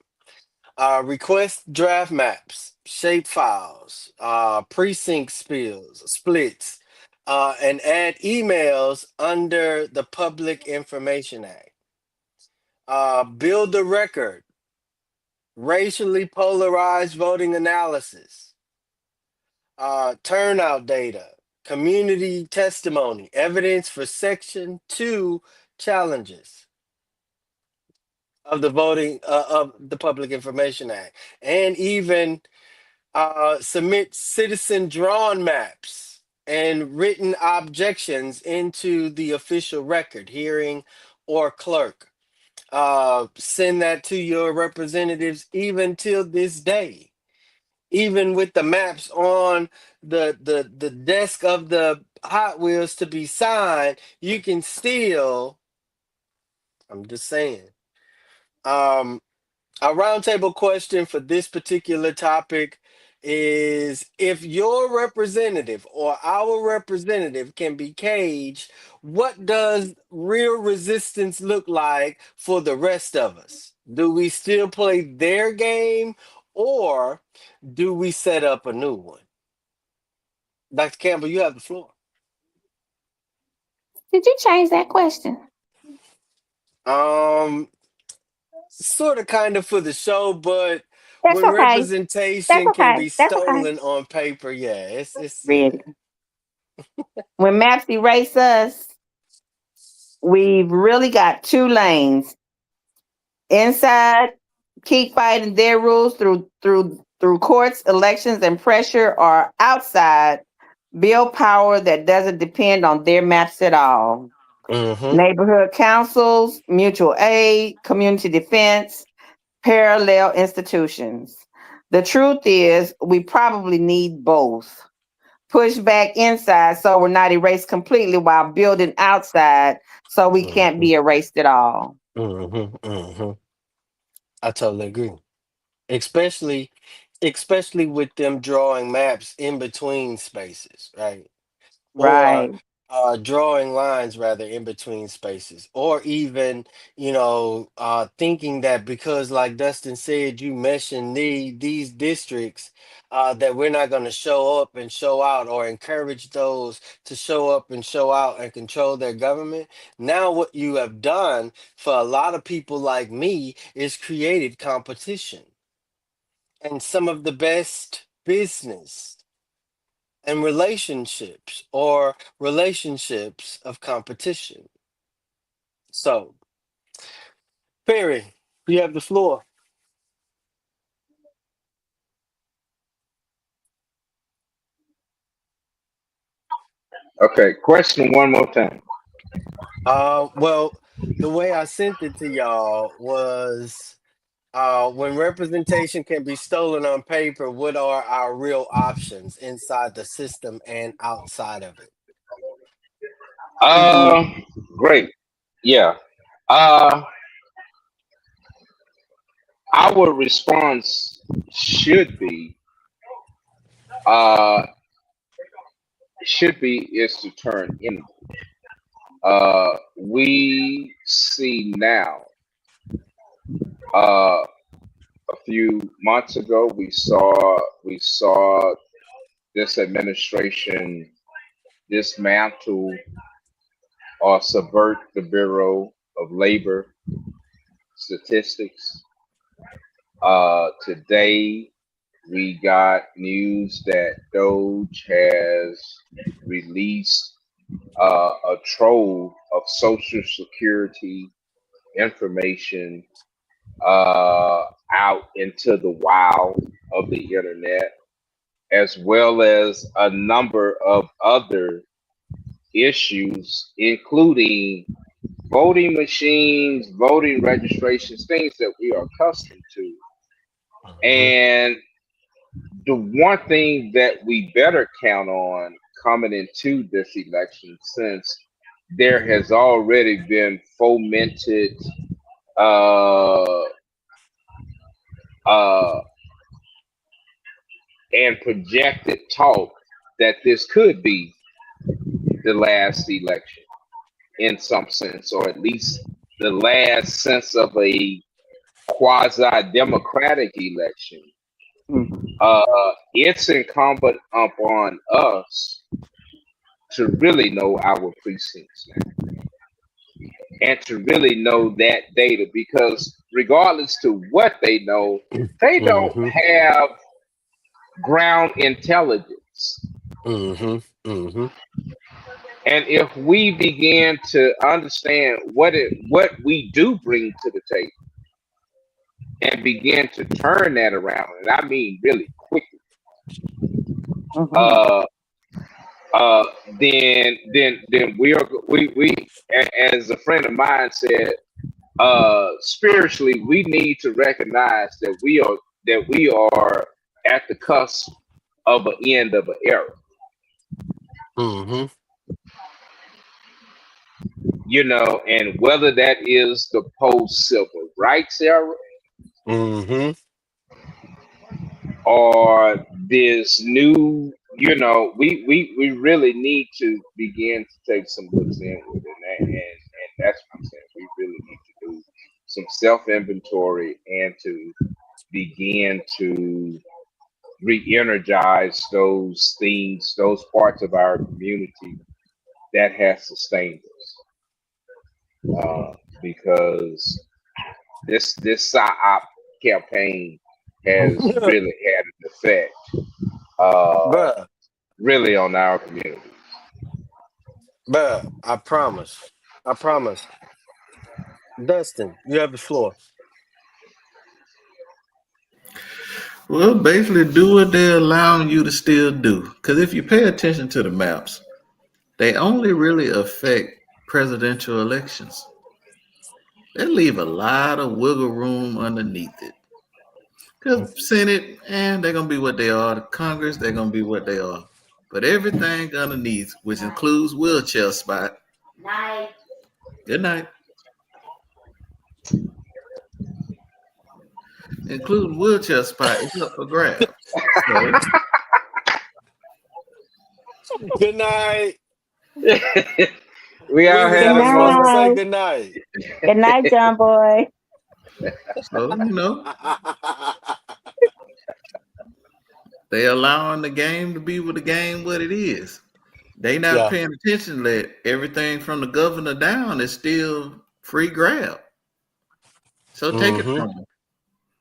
S1: Request draft maps, shape files, precinct splits, and add emails under the Public Information Act. Build a record, racially polarized voting analysis, turnout data, community testimony, evidence for Section 2 challenges of the Public Information Act, and even submit citizen drawn maps and written objections into the official record, hearing, or clerk. Send that to your representatives even till this day, even with the maps on the desk of the Hot Wheels to be signed, you can still. I'm just saying. Um, our roundtable question for this particular topic is: if your representative or our representative can be caged, what does real resistance look like for the rest of us? Do we still play their game or do we set up a new one? Dr. Campbell, you have the floor.
S2: Did you change that question?
S1: Um, Sort of kind of for the show, but
S2: That's
S1: when
S2: okay. That's
S1: representation can
S2: okay.
S1: be
S2: That's okay.
S1: stolen on paper, yeah, it's yeah.
S2: Ready. When maps erase us, we've really got two lanes. Inside, keep fighting their rules through courts, elections, and pressure, or outside, build power that doesn't depend on their maps at all.
S1: Mm-hmm.
S2: neighborhood councils, mutual aid, community defense, parallel institutions. The truth is, we probably need both. Push back inside so we're not erased completely while building outside so we can't
S1: Mm-hmm.
S2: be erased at all.
S1: Mm-hmm. Mm-hmm. I totally agree. Especially, especially with them drawing maps in between spaces, right? Or
S2: Right.
S1: drawing lines rather in between spaces, or even thinking that because, like Dustin said, you mentioned these districts, that we're not going to show up and show out or encourage those to show up and show out and control their government. Now what you have done for a lot of people like me is created competition and some of the best business and relationships, or relationships of competition. So, Perry, you have the floor.
S5: Okay, question one more time.
S1: Well, the way I sent it to y'all was, when representation can be stolen on paper, what are our real options inside the system and outside of it?
S2: Mhm.
S5: Uh, Great. Yeah. Uh, our response should be uh is to turn in. We see now. Uh, a few months ago, we saw this administration dismantle or subvert the Bureau of Labor Statistics. Today, we got news that Doge has released a trove of Social Security information out into the wild of the internet, as well as a number of other issues, including voting machines, voting registrations, things that we are accustomed to.
S1: Mhm.
S5: And the one thing that we better count on coming into this election, since there has already been fomented uh, uh, and projected talk that this could be the last election in some sense, or at least the last sense of a quasi democratic election.
S2: Mhm.
S5: It's incumbent upon us to really know our precincts now and to really know that data, because regardless to what they know, they don't
S1: Mhm.
S5: have ground intelligence.
S1: Mhm. Mhm.
S5: And if we begin to understand what we do bring to the table and begin to turn that around, and I mean really quickly,
S2: Mhm.
S5: uh, uh, then we as a friend of mine said, spiritually we need to recognize that we are at the cusp of an end of an era.
S1: Mhm.
S5: And whether that is the post civil rights era
S1: Mhm.
S5: or this new, we really need to begin to take some looks inward, and that's what I'm saying. We really need to do some self inventory and to begin to re-energize those things, those parts of our community that has sustained us. Because this PSYOP campaign has really had an effect, uh,
S1: Bruh,
S5: really on our community.
S1: bruh, I promise. I promise. Dustin, you have the floor.
S4: Well, basically, do what they're allowing you to still do. Because if you pay attention to the maps, they only really affect presidential elections. They leave a lot of wiggle room underneath it. Because Senate, and they're gonna be what they are. The Congress, they're gonna be what they are. But everything underneath, which includes wheelchair spot. Night. Good night. Including wheelchair spot is up for grabs. So
S1: Good night.
S5: We
S1: We
S5: out
S1: was
S2: Good
S5: having
S1: not supposed to
S5: fun.
S1: say
S2: night.
S1: good night.
S2: Good night, John Boy.
S4: they allowing the game to be with the game what it is. They not
S1: Yeah.
S4: paying attention that everything from the governor down is still free grab. So take it
S1: Mm-hmm.
S4: from them.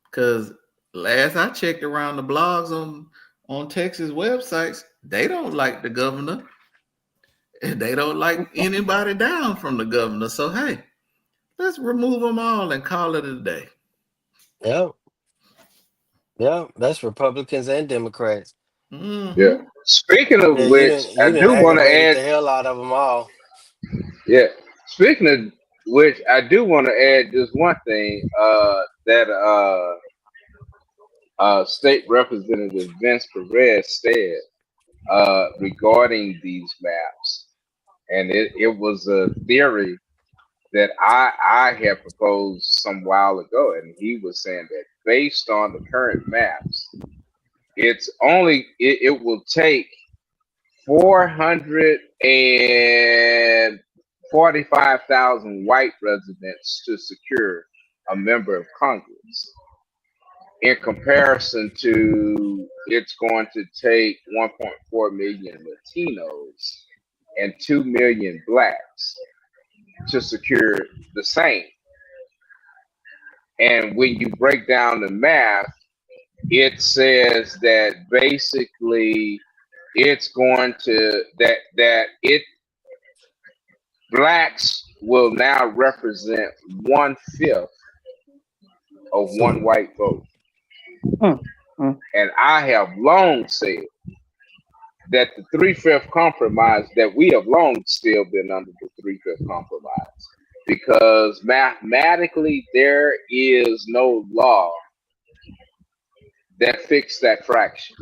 S4: Because last I checked around the blogs on Texas websites, they don't like the governor and they don't like anybody down from the governor. So hey, let's remove them all and call it a day.
S1: Yeah. Yeah. That's Republicans and Democrats.
S5: Yeah.
S4: Mm-hmm.
S5: Speaking of
S1: Yeah,
S5: which, I
S1: you done
S5: do want to
S1: aggravated
S5: add.
S1: the hell out of them all.
S5: Yeah. Speaking of which, I do want to add just one thing. That State Representative Vince Perez said regarding these maps, and it was a theory that I had proposed some while ago, and he was saying that based on the current maps, it will take 445,000 white residents to secure a member of Congress. In comparison to, it's going to take 1.4 million Latinos and 2 million blacks to secure the same. And when you break down the math, it says that basically it's going to that it blacks will now represent 1/5 of one white vote.
S2: Mm, mm.
S5: And I have long said that the 3/5 compromise, that we have long still been under the 3/5 compromise, because mathematically there is no law that fixed that fraction.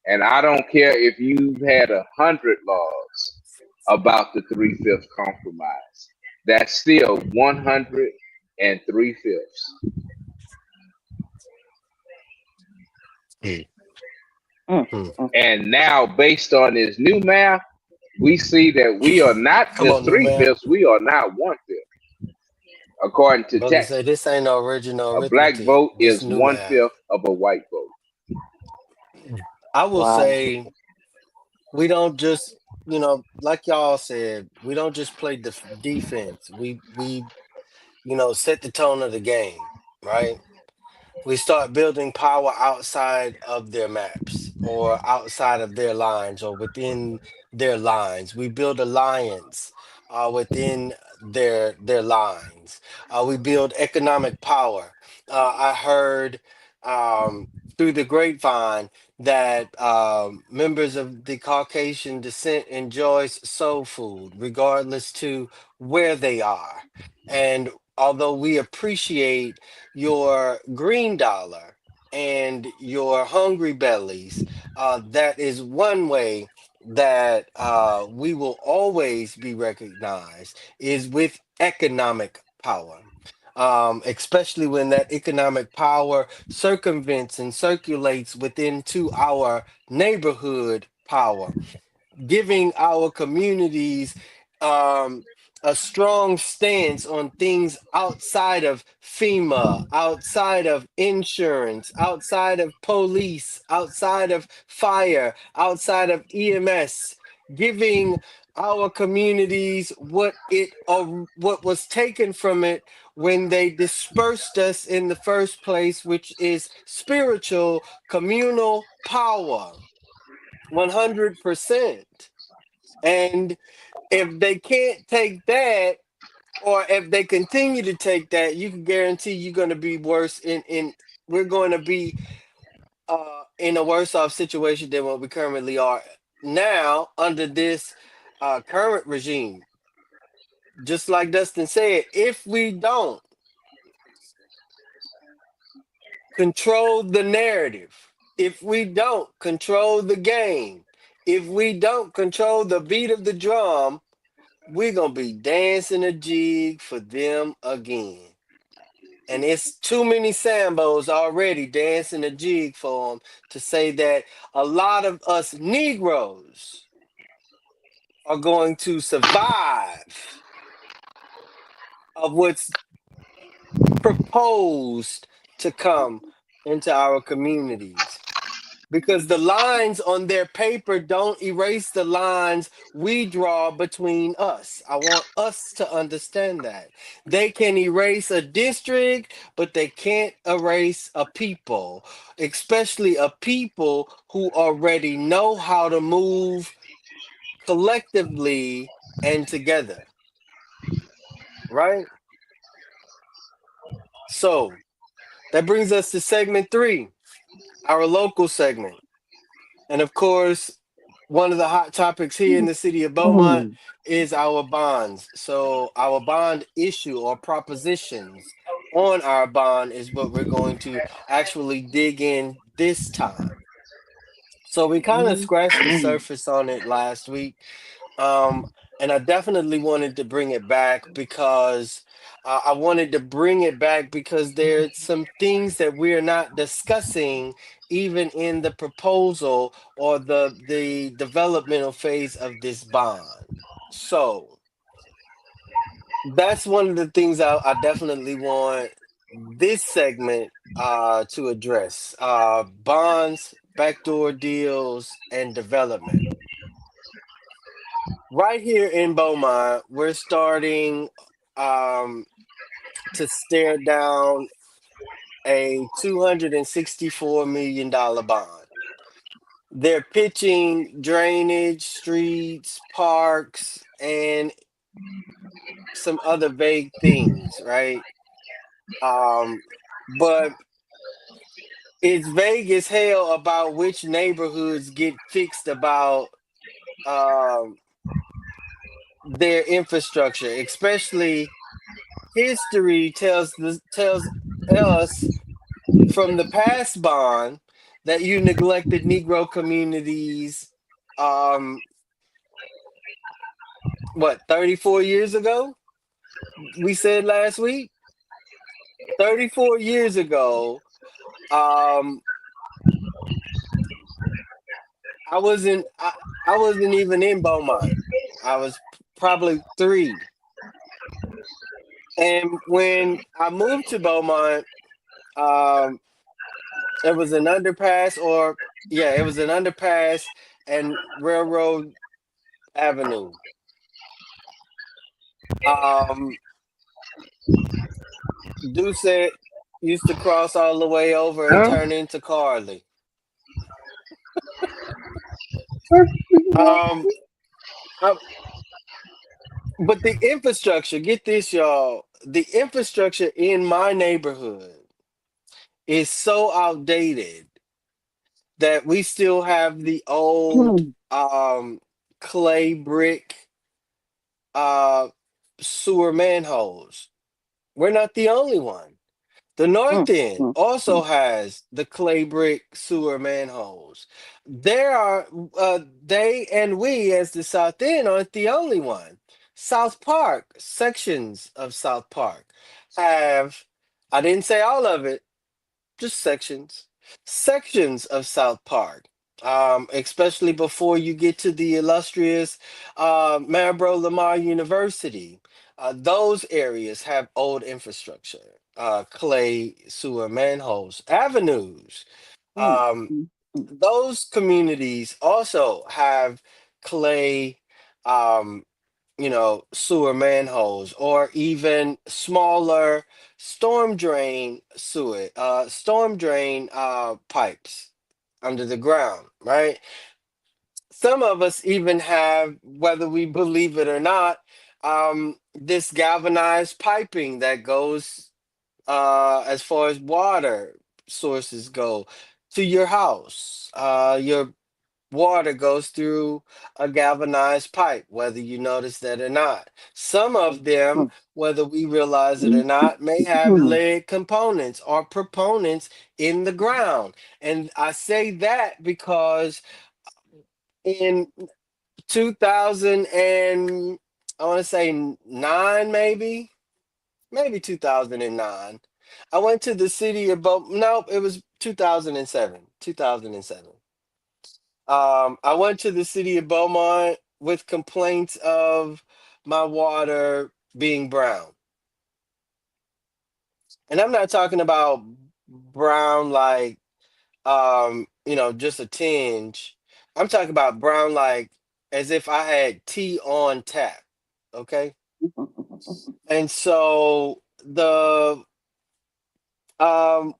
S5: And I don't care if you've had 100 laws about the 3/5 compromise. That's still 103/5.
S1: Mm.
S2: Mm,
S1: Mm.
S2: mm.
S5: And now, based on this new math, we see that we are not
S1: Come
S5: just
S1: on, new
S5: three
S1: man.
S5: fifths, we are now 1/5. According to
S1: Brother say
S5: Texas,
S1: this ain't no original
S5: a black
S1: arithmetic.
S5: vote
S1: This
S5: is
S1: new
S5: one
S1: math.
S5: fifth of a white vote.
S1: I will
S2: Wow.
S1: say we don't just, like y'all said, we don't just play defense. We set the tone of the game, right? We start building power outside of their maps or outside of their lines or within their lines. We build alliance within their lines. We build economic power. I heard through the grapevine that members of the Caucasian descent enjoys soul food, regardless to where they are. And although we appreciate your green dollar and your hungry bellies, that is one way that we will always be recognized is with economic power. Especially when that economic power circumvents and circulates within to our neighborhood power, giving our communities um, a strong stance on things outside of FEMA, outside of insurance, outside of police, outside of fire, outside of EMS, giving our communities what was taken from it when they dispersed us in the first place, which is spiritual communal power. 100%. And if they can't take that, or if they continue to take that, you can guarantee you're going to be worse in we're going to be in a worse off situation than what we currently are now under this current regime. just like Dustin said, if we don't control the narrative, if we don't control the game, if we don't control the beat of the drum, we're going to be dancing a jig for them again. And it's too many Sambos already dancing a jig for them to say that a lot of us Negroes are going to survive of what's proposed to come into our communities. Because the lines on their paper don't erase the lines we draw between us. I want us to understand that. They can erase a district, but they can't erase a people, especially a people who already know how to move collectively and together, right? So that brings us to segment three, our local segment. And of course, one of the hot topics here in the city of Beaumont
S2: Mm.
S1: is our bonds. So, our bond issue or propositions on our bond is what we're going to actually dig in this time. So, we kind of scratched the
S2: Mm.
S1: surface on it last week. Um, and I definitely wanted to bring it back because I wanted to bring it back because there's some things that we're not discussing even in the proposal or the developmental phase of this bond. So that's one of the things I definitely want this segment to address. Bonds, backdoor deals, and development. Right here in Beaumont, we're starting um, to stare down a $264 million bond. They're pitching drainage, streets, parks, and some other vague things, right? Um, but it's vague as hell about which neighborhoods get fixed about um, their infrastructure, especially history tells us from the past bond that you neglected Negro communities um 34 years ago? We said last week. 34 years ago, um I wasn't even in Beaumont. I was probably 3. And when I moved to Beaumont, um it was an underpass or yeah, it was an underpass and Railroad Avenue. Um, Duce used to cross all the way over and
S3: Huh?
S1: turn into Carly.
S3: What you want?
S1: Um, uh, but the infrastructure, get this, y'all. The infrastructure in my neighborhood is so outdated that we still have the old
S2: Mm.
S1: clay brick uh sewer manholes. We're not the only one. The North
S2: Mm.
S1: End
S2: Mm.
S1: also
S2: Mm.
S1: has the clay brick sewer manholes. There are they and we as the South End aren't the only one. South Park, sections of South Park have, I didn't say all of it, just sections of South Park. Especially before you get to the illustrious Marlboro Lamar University. Those areas have old infrastructure, clay sewer manholes, avenues.
S2: Mm.
S1: Um,
S2: Mm. Mm.
S1: those communities also have clay um, sewer manholes or even smaller storm drain pipes under the ground, right? Some of us even have, whether we believe it or not, this galvanized piping that goes as far as water sources go to your house, your water goes through a galvanized pipe, whether you notice that or not. Some of them, whether we realize it or not, may have lead components or proponents in the ground. And I say that because in 2000 and I want to say nine, maybe 2009. I went to the city of nope, it was 2007. 2007. I went to the city of Beaumont with complaints of my water being brown. And I'm not talking about brown like just a tinge. I'm talking about brown like as if I had tea on tap. Okay? And so the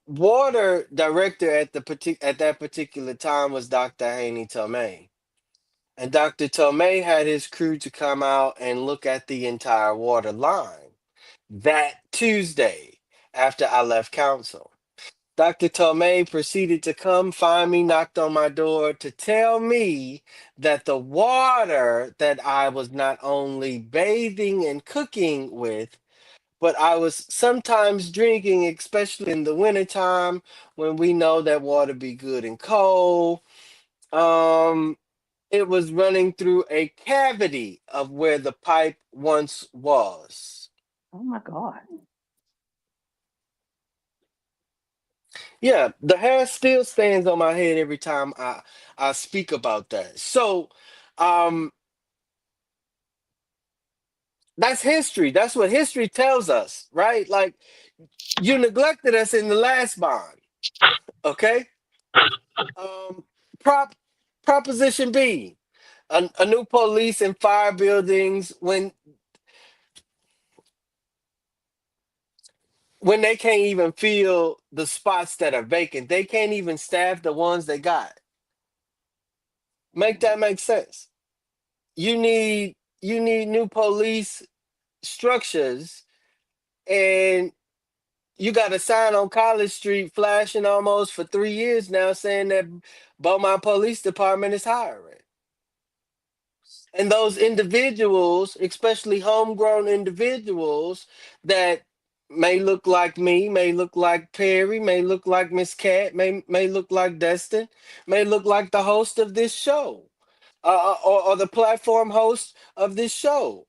S1: water director at that particular time was Dr. Haney Tomei. And Dr. Tomei had his crew to come out and look at the entire water line that Tuesday after I left council. Dr. Tomei proceeded to come find me, knocked on my door to tell me that the water that I was not only bathing and cooking with, but I was sometimes drinking, especially in the wintertime when we know that water be good and cold. Um, it was running through a cavity of where the pipe once was.
S2: Oh my God.
S1: Yeah, the hair still stands on my head every time I speak about that. So, um, that's history. That's what history tells us, right? Like you neglected us in the last bond. Okay. Um, prop Proposition B. A new police and fire buildings when they can't even fill the spots that are vacant. They can't even staff the ones they got. Make that make sense. You need new police structures, and you got a sign on College Street flashing almost for 3 years now saying that Beaumont Police Department is hiring. And those individuals, especially homegrown individuals that may look like me, may look like Perry, may look like Miss Cat, may look like Destin, may look like the host of this show, or the platform host of this show.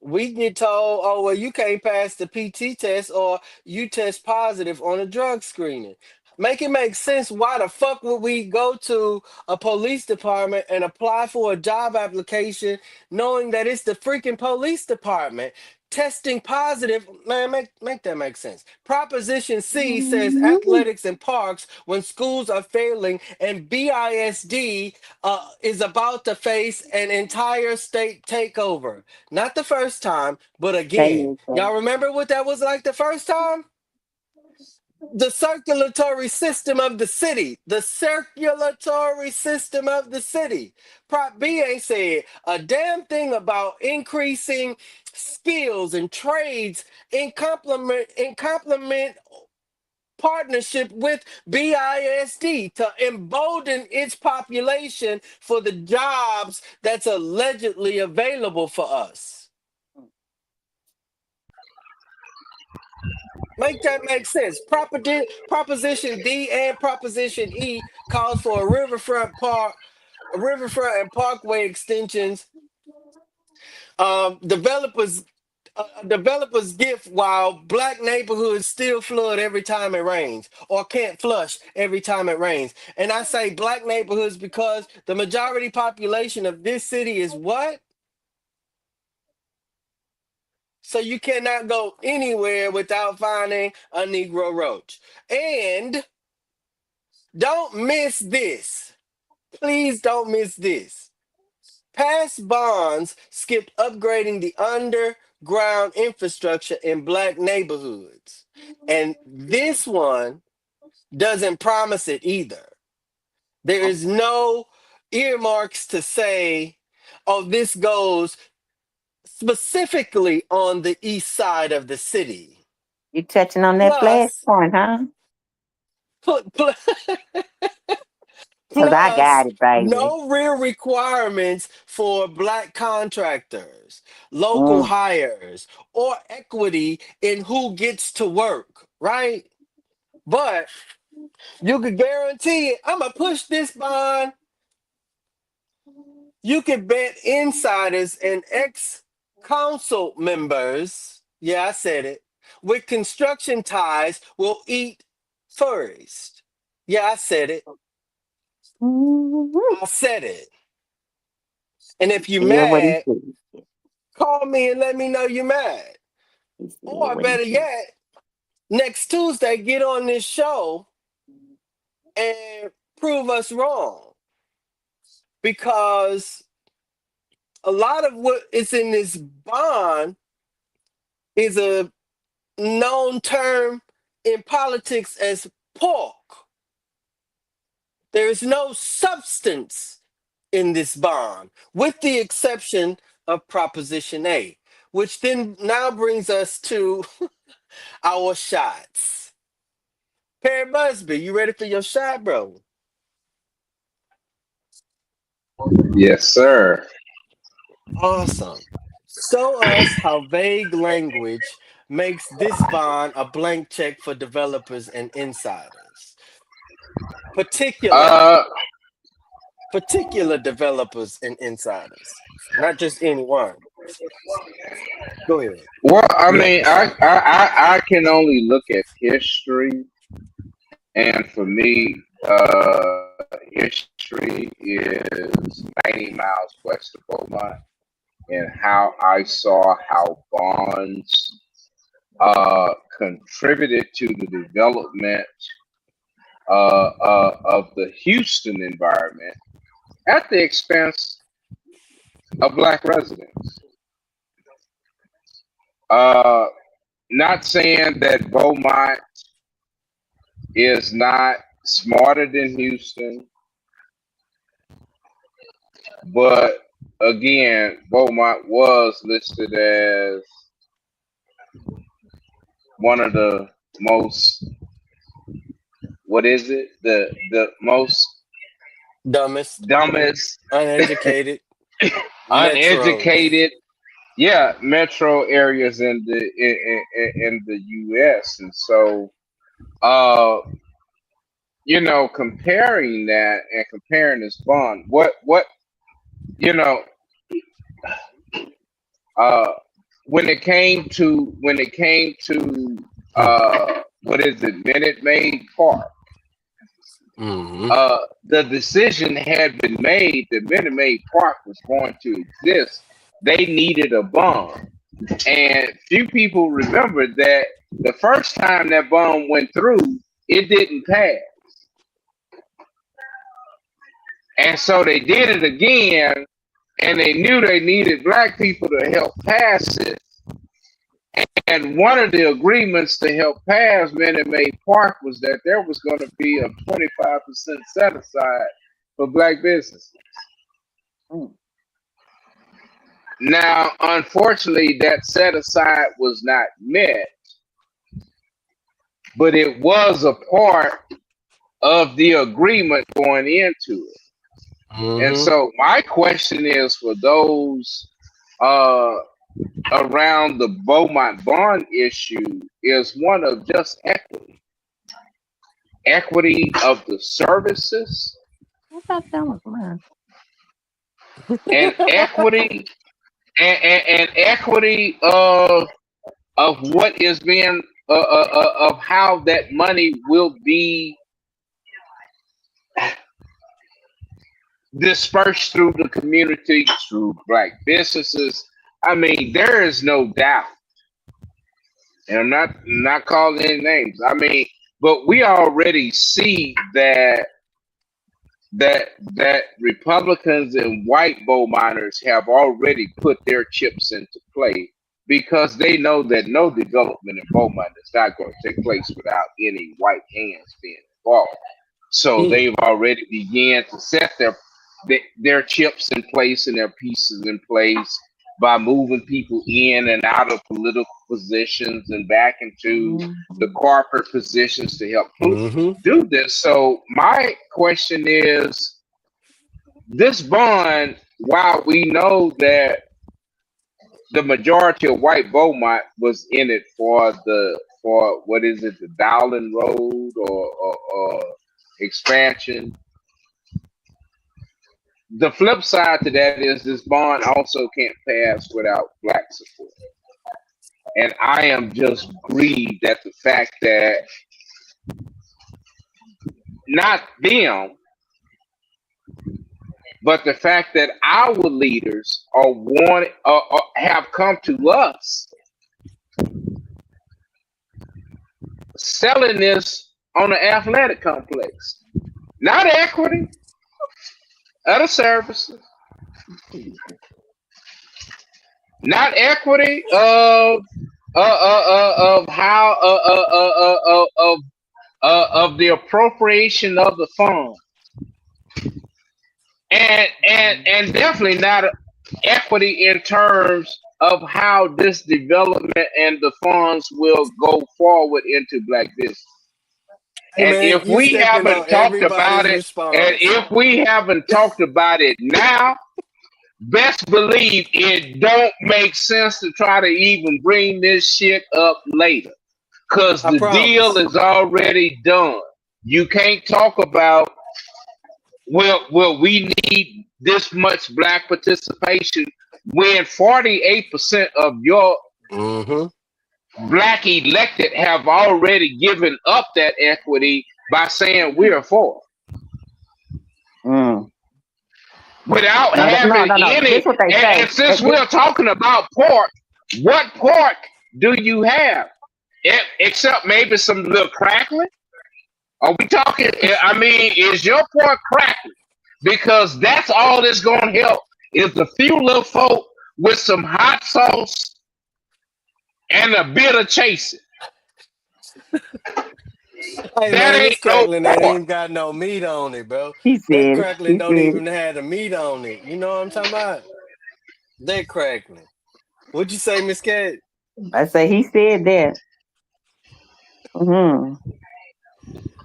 S1: We get told, oh, well, you can't pass the PT test or you test positive on a drug screening. Make it make sense. Why the fuck would we go to a police department and apply for a job application knowing that it's the freaking police department testing positive? Man, make that make sense. Proposition C says athletics and parks when schools are failing, and BISD is about to face an entire state takeover. Not the first time, but
S2: There
S1: again.
S2: you go.
S1: Y'all remember what that was like the first time? The circulatory system of the city. The circulatory system of the city. Prop B ain't said a damn thing about increasing skills and trades in complement partnership with BISD to embolden its population for the jobs that's allegedly available for us. Make that make sense. Proposition D and Proposition E calls for riverfront and parkway extensions. Developers gift while black neighborhoods still flood every time it rains or can't flush every time it rains. And I say black neighborhoods because the majority population of this city is what? So you cannot go anywhere without finding a Negro roach. And don't miss this. Please don't miss this. Past bonds skipped upgrading the underground infrastructure in black neighborhoods. And this one doesn't promise it either. There is no earmarks to say, oh, this goes specifically on the east side of the city.
S2: You touching on that
S1: Plus,
S2: flashpoint, huh?
S1: put, put
S2: Cause I
S1: plus
S2: got it, baby.
S1: no real requirements for black contractors, local
S2: Mm.
S1: hires, or equity in who gets to work, right? But you can guarantee it. I'm gonna push this bond. You can bet insiders and ex council members, yeah, I said it, with construction ties will eat first. Yeah, I said it.
S2: Mhm.
S1: I said it. And if you
S2: Said what he
S1: mad,
S2: said.
S1: call me and let me know you mad.
S2: He said
S1: Or
S2: what he
S1: better
S2: said.
S1: yet, next Tuesday, get on this show and prove us wrong. Because a lot of what is in this bond is a known term in politics as pork. There is no substance in this bond, with the exception of Proposition A, which then now brings us to our shots. Perry Busby, you ready for your shot, bro?
S5: Yes, sir.
S1: Awesome. Show us how vague language makes this bond a blank check for developers and insiders. Particular,
S5: Uh,
S1: particular developers and insiders, not just anyone. Go ahead.
S5: well, I
S1: You have
S5: mean,
S1: the shot.
S5: I can only look at history, and for me, history is 90 miles west of Beaumont, and how I saw how bonds contributed to the development of the Houston environment at the expense of black residents. Uh, Not saying that Beaumont is not smarter than Houston, but again, Beaumont was listed as one of the most, what is it? The most
S1: Dumbest,
S5: dumbest,
S1: uneducated metros.
S5: uneducated, yeah, metro areas in in the U.S. And so, uh, comparing that and comparing this bond, you know, uh, when it came to what is it, Minute Maid Park,
S1: Mm-hmm.
S5: the decision had been made that Minute Maid Park was going to exist. They needed a bond, and few people remember that the first time that bond went through, it didn't pass, and so they did it again, and they knew they needed black people to help pass it. And one of the agreements to help pass Minute Maid Park was that there was going to be a 25% set aside for black businesses.
S2: Mm.
S5: Now, unfortunately, that set aside was not met, but it was a part of the agreement going into it. And
S1: Mm-hmm.
S5: so, my question is for those uh, around the Beaumont bond issue is one of just equity of the services,
S2: I thought that was mine.
S5: and equity and equity of what is being of how that money will be dispersed through the community, through black businesses. I mean, there is no doubt, and I'm not calling any names. I mean, but we already see that Republicans and white gold miners have already put their chips into play because they know that no development in Beaumont is not going to take place without any white hands being involved. So
S1: Mm.
S5: they've already began to set their chips in place and their pieces in place. by moving people in and out of political positions and back into the corporate positions to help
S1: Mm-hmm.
S5: do this. So my question is, this bond, while we know that the majority of white Beaumont was in it for what is it, the Dowling Road or expansion. The flip side to that is this bond also can't pass without black support. And I am just grieved at the fact that not them, but the fact that our leaders have come to us selling this on the athletic complex, not equity, other services, not equity of how of the appropriation of the fund, and definitely not equity in terms of how this development and the funds will go forward into black business.
S1: Hey
S5: And
S1: man,
S5: if
S1: you
S5: we
S1: stepping
S5: haven't
S1: on
S5: talked about
S1: everybody's
S5: it, and
S1: response.
S5: if we haven't talked about it now, best believe it don't make sense to try to even bring this shit up later. Cause
S1: I
S5: the deal
S1: promise.
S5: is already done. You can't talk about, well, we need this much black participation when 48% of your
S1: Mm-hmm.
S5: black elected have already given up that equity by saying we're for it,
S2: Mm.
S5: without
S2: No,
S5: having
S2: no. This
S5: any.
S2: what they
S5: And
S2: say.
S5: since we're talking about pork, what pork do you have? Except maybe some little crackling? Are we talking? I mean, is your pork crackling? Because that's all that's going to help is a few little folk with some hot sauce and a bit of chasing.
S1: Hey
S5: That
S1: man,
S5: ain't
S1: this
S5: no
S1: crackling ain't
S5: pork.
S1: even got no meat on it, bro.
S2: He
S1: That
S2: said it.
S1: crackling
S2: He
S1: don't
S2: said it.
S1: even have the meat on it. You know what I'm talking about? That crackling. What'd you say, Miss Cat?
S2: I say he said that. Hmm.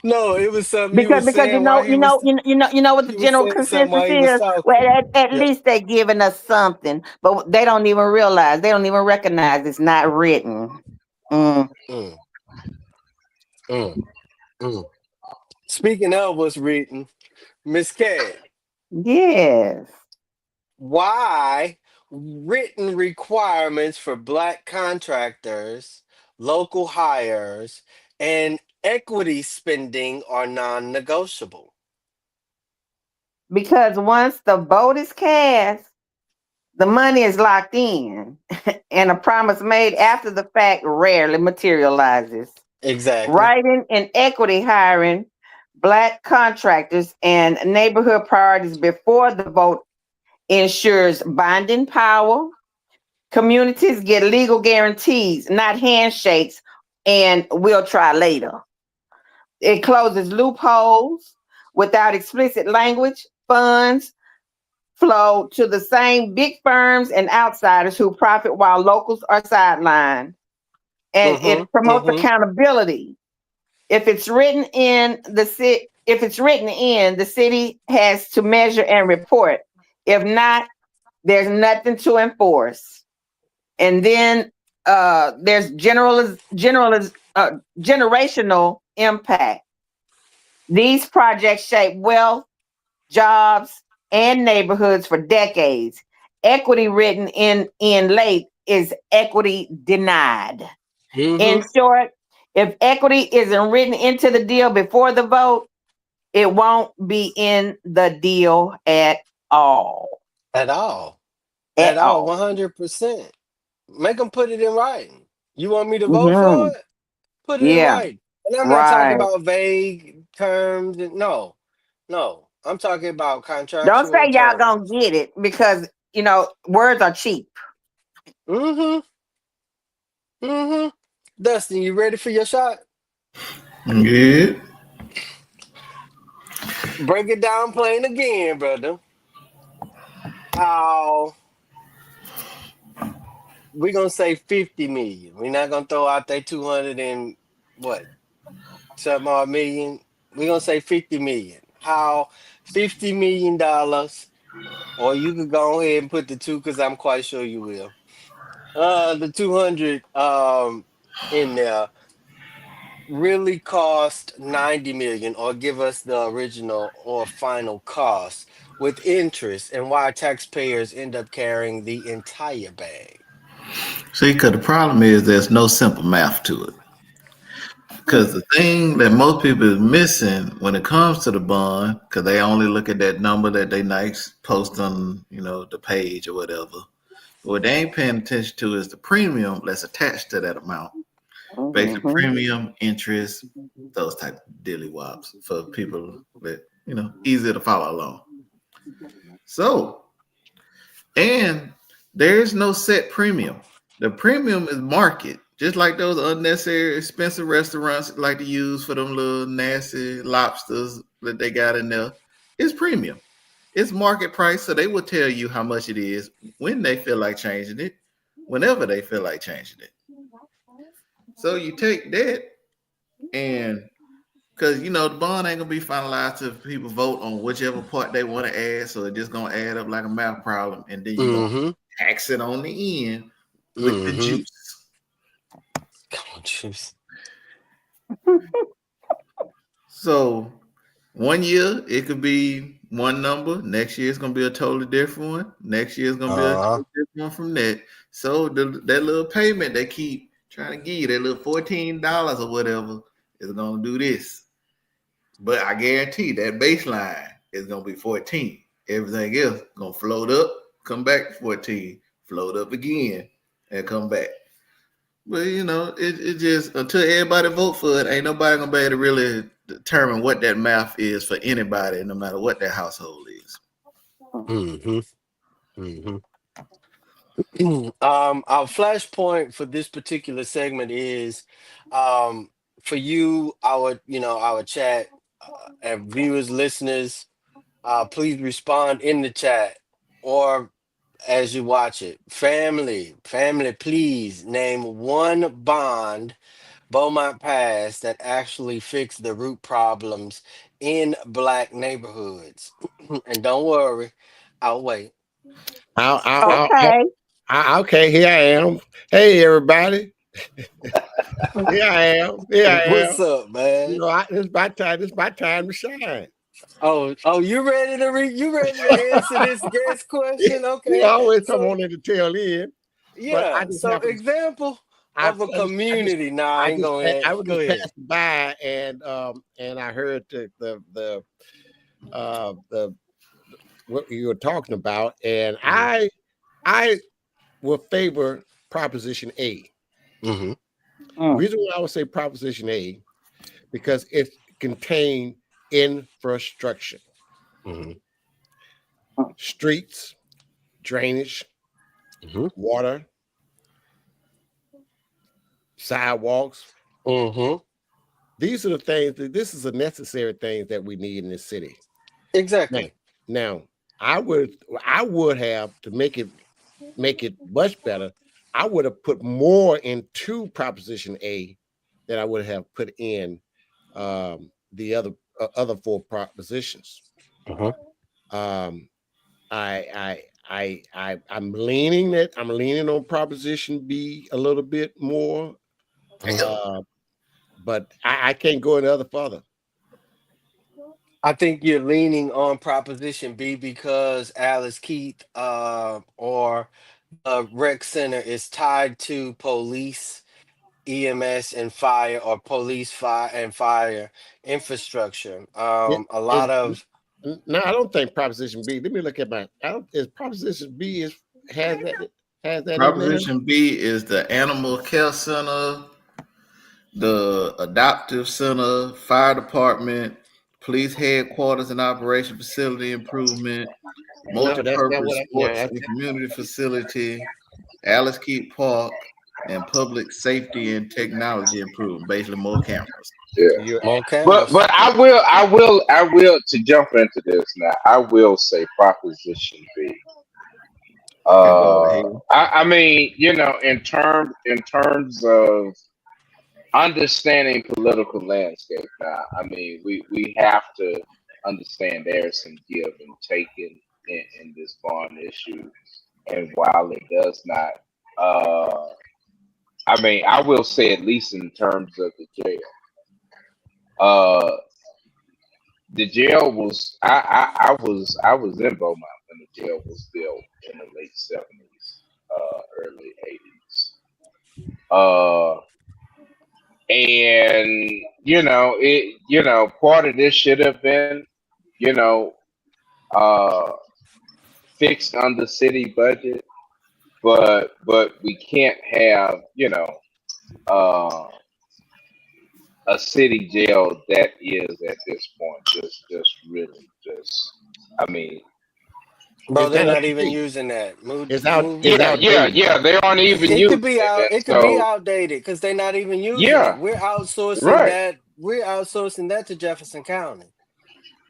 S1: No, it was something you was
S2: Because
S1: saying while he was
S2: you know what the
S1: you was
S2: general
S1: saying something
S2: consensus
S1: while he was
S2: is. Well,
S1: talking.
S2: at
S1: Yeah.
S2: least they giving us something, but they don't even realize. They don't even recognize it's not written. Mm.
S1: Mm, mm, mm. Speaking of what's written, Miss Cat,
S2: Yes,
S1: why written requirements for black contractors, local hires, and equity spending are non-negotiable?
S2: because once the vote is cast, the money is locked in, and a promise made after the fact rarely materializes.
S1: Exactly.
S2: Writing and equity hiring black contractors and neighborhood priorities before the vote ensures binding power. Communities get legal guarantees, not handshakes, and we'll try later. It closes loopholes without explicit language. Funds flow to the same big firms and outsiders who profit while locals are sidelined. And
S1: Mm-hmm.
S2: it promotes
S1: Mm-hmm.
S2: accountability. If it's written in, the city has to measure and report. If not, there's nothing to enforce. And then there's generational impact. These projects shape wealth, jobs, and neighborhoods for decades. Equity written in late is equity denied. In
S1: Mm-hmm.
S2: short, if equity isn't written into the deal before the vote, it won't be in the deal at all.
S1: At all. At
S2: At
S1: all.
S2: all.
S1: 100%. Make them put it in writing. You want me to vote for
S2: Hmm.
S1: it? Put it in
S2: Yeah.
S1: writing. And I'm not talking
S2: Right.
S1: about vague terms. No, no. I'm talking about
S2: Don't
S1: contractual
S2: say y'all gonna
S1: terms.
S2: get it because words are cheap.
S1: Mm-hmm. Mm-hmm. Dustin, you ready for your shot?
S4: Yeah.
S1: Break it down plain again, brother. How we're gonna say 50 million. We're not gonna throw out that 200 and what, some odd million. We're gonna say 50 million. How $50 million, or you could go ahead and put the two because I'm quite sure you will. The 200 in there really cost 90 million, or give us the original or final cost with interest, and why taxpayers end up carrying the entire bag.
S4: See, because the problem is there's no simple math to it. Because the thing that most people is missing when it comes to the bond, because they only look at that number that they nice post on, the page or whatever. But what they ain't paying attention to is the premium that's attached to that amount. Basically,
S2: Mhm.
S4: premium, interest, those type of dilly wops for people that easier to follow along. So, and there's no set premium. The premium is market, just like those unnecessary expensive restaurants like to use for them little nasty lobsters that they got in there. It's premium. It's market price, so they will tell you how much it is when they feel like changing it, whenever they feel like changing it. So you take that, and because the bond ain't gonna be finalized till people vote on whichever part they want to add, so it's just gonna add up like a math problem, and then you're gonna
S1: Mm-hmm.
S4: tax it on the end with the
S1: Mm-hmm.
S4: juice.
S1: Come on, juice.
S4: So 1 year it could be one number. Next year it's gonna be a totally different one. Next year it's gonna be a
S1: Uh-huh.
S4: totally different one from that. So that little payment they keep trying to give you, that little $14 or whatever, is gonna do this. But I guarantee that baseline is gonna be 14. Everything else gonna float up, come back to 14, float up again, and come back. But it just until everybody vote for it, ain't nobody gonna be able to really determine what that math is for anybody, no matter what their household is.
S1: Mm-hmm. Mm-hmm. Our flashpoint for this particular segment is, for you, our chat, and viewers, listeners. Please respond in the chat or as you watch it. Family, please name one bond Beaumont passed that actually fixed the root problems in black neighborhoods. And don't worry, I'll wait.
S3: I, I, I,
S2: Okay.
S3: okay, here I am. Hey, everybody. Here I am. Here I am.
S1: What's up, man?
S3: It's my time. It's my time to shine.
S1: Oh, you ready to answer this guest question?
S3: You
S1: Okay.
S3: always come
S1: So
S3: on in the tail end, but I
S1: yeah,
S3: just
S1: so
S3: happen.
S1: example
S3: I,
S1: of a
S3: I just, I just,
S1: community. Nah, I
S3: I
S1: ain't
S3: just,
S1: gonna
S3: I was
S1: go
S3: just
S1: ahead.
S3: passing by, and I heard the what you were talking about, and
S1: Hmm.
S3: I will favor Proposition A.
S1: Hmm.
S2: Mm.
S3: Reason why I would say Proposition A, because it contained infrastructure,
S1: Hmm.
S3: streets, drainage,
S1: Hmm.
S3: water, sidewalks.
S1: Hmm.
S3: These are the things this is a necessary things that we need in this city. Now,
S1: Exactly.
S3: now I would have to make it much better. I would have put more into Proposition A than I would have put in the other four propositions.
S1: Hmm.
S3: Um, I'm leaning on Proposition B a little bit more, uh, but I can't go any other further.
S1: I think you're leaning on Proposition B because Alice Keith, or rec center is tied to police, EMS, and fire, or police, fire, and fire infrastructure.
S3: It,
S1: A lot
S3: it,
S1: of
S3: no, I don't think Proposition B. Let me look at my. I don't. Is Proposition B has that in there?
S4: Proposition B is the animal care center, the adoptive center, fire department, police headquarters and operation facility improvement,
S3: No, that's not
S4: multi-purpose
S3: what I.
S4: sports
S3: No,
S4: and community facility, Alice Keep Park, and public safety and technology improvement. Basically, more cameras.
S5: Yeah.
S3: you.
S1: more
S5: But
S1: cameras.
S5: but I will to jump into this now. I will say Proposition B.
S4: can go ahead.
S5: I mean, in terms of understanding political landscape. Now, I mean, we have to understand there's some give and take in this bond issue, and while it does not, I mean, I will say at least in terms of the jail, uh, the jail was I was in Beaumont when the jail was built in the late '70s, early '80s. And part of this should have been, you know, uh, fixed on the city budget, but we can't have, uh, a city jail that is at this point just really just, I mean,
S1: Bro,
S3: It's
S1: they're
S3: out
S1: not
S3: of
S1: even
S3: date.
S1: using that.
S3: It's
S1: Move
S5: yeah,
S1: that.
S5: yeah,
S3: outdated.
S5: yeah, they aren't even
S1: It
S5: using
S1: could be
S5: it,
S1: out.
S5: and
S1: It could be
S5: so
S1: outdated because they're not even using it.
S5: yeah,
S1: We're outsourcing
S5: right,
S1: that. We're outsourcing that to Jefferson County.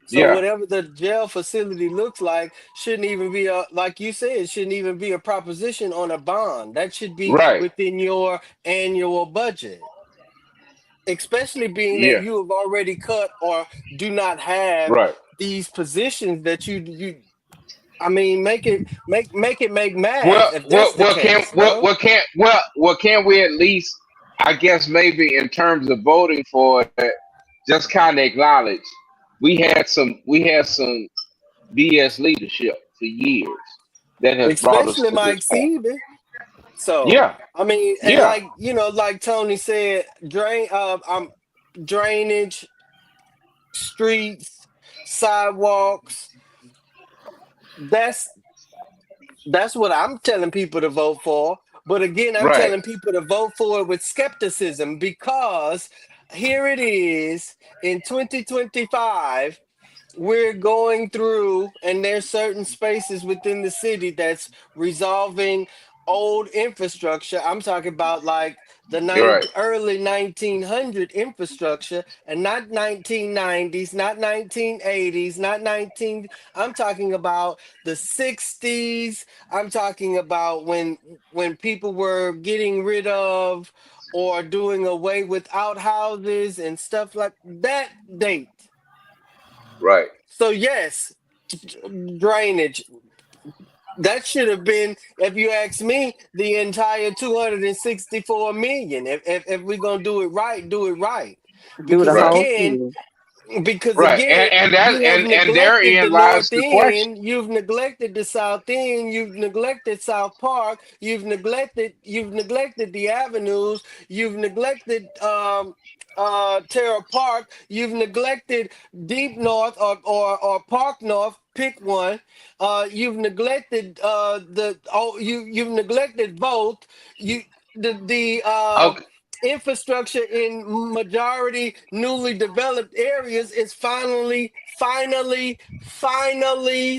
S1: So
S5: yeah,
S1: whatever the jail facility looks like shouldn't even be a, like you said, it shouldn't even be a proposition on a bond. That should be
S5: right,
S1: within your annual budget, especially being that
S5: yeah,
S1: you have already cut or do not have
S5: right.
S1: these positions that you. I mean, make math
S5: Well,
S1: if that's the case, bro.
S5: can we at least, I guess maybe in terms of voting for it, just kind of acknowledge we had some BS leadership for years that has brought us
S1: Especially
S5: to this
S1: Mike
S5: point.
S1: Seaver. So
S5: Yeah,
S1: I mean, and
S5: yeah,
S1: like like Tony said, drainage, streets, sidewalks. That's that's what I'm telling people to vote for. But again, I'm
S5: right,
S1: telling people to vote for it with skepticism because here it is in 2025. We're going through, and there's certain spaces within the city that's resolving old infrastructure. I'm talking about like the
S5: right,
S1: early 1900 infrastructure, and not 1990s, not 1980s, not 19. I'm talking about the 60s. I'm talking about when people were getting rid of or doing away with outhouses and stuff like that date.
S5: right,
S1: So yes, drainage. That should have been, if you ask me, the entire 264 million. If we're gonna do it right, do it right.
S2: Do the
S1: Because
S5: right,
S2: whole
S1: again,
S2: thing.
S1: because
S5: right,
S1: again, you have
S5: and
S1: neglected the
S5: therein lies
S1: north
S5: the question.
S1: end, you've neglected the south end, you've neglected South Park, you've neglected the avenues, you've neglected Terra Park, you've neglected Deep North or Park North, pick one. You've neglected you've neglected both. You the
S5: Okay,
S1: infrastructure in majority newly developed areas is finally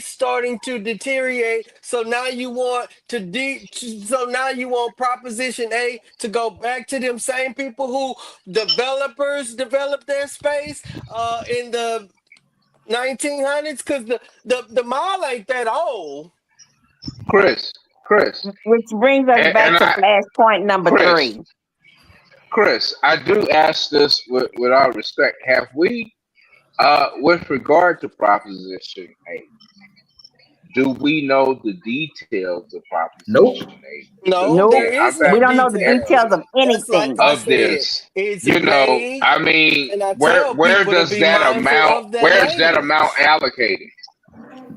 S1: starting to deteriorate. So now you want so now you want Proposition A to go back to them same people who developers developed their space in the 1900s, because the mall ain't that old.
S5: Chris, Chris,
S2: Which brings us
S5: and
S2: back to
S5: I,
S2: flashpoint number
S5: Chris,
S2: 3.
S5: Chris, I do ask this with all respect. Have we, with regard to Proposition 8, do we know the details of
S4: Nope.
S5: Proposition 8? Because
S1: No,
S2: Nope.
S1: there
S5: again,
S1: is
S2: We
S1: no
S2: don't know the
S1: details.
S2: details of
S1: That's like
S2: anything.
S1: I
S5: of
S1: said.
S5: this,
S1: It's vague,
S5: I mean,
S1: and I tell
S5: where
S1: people to
S5: does
S1: be
S5: that
S1: mindful
S5: amount,
S1: of that
S5: where's that amount
S1: language.
S5: allocated?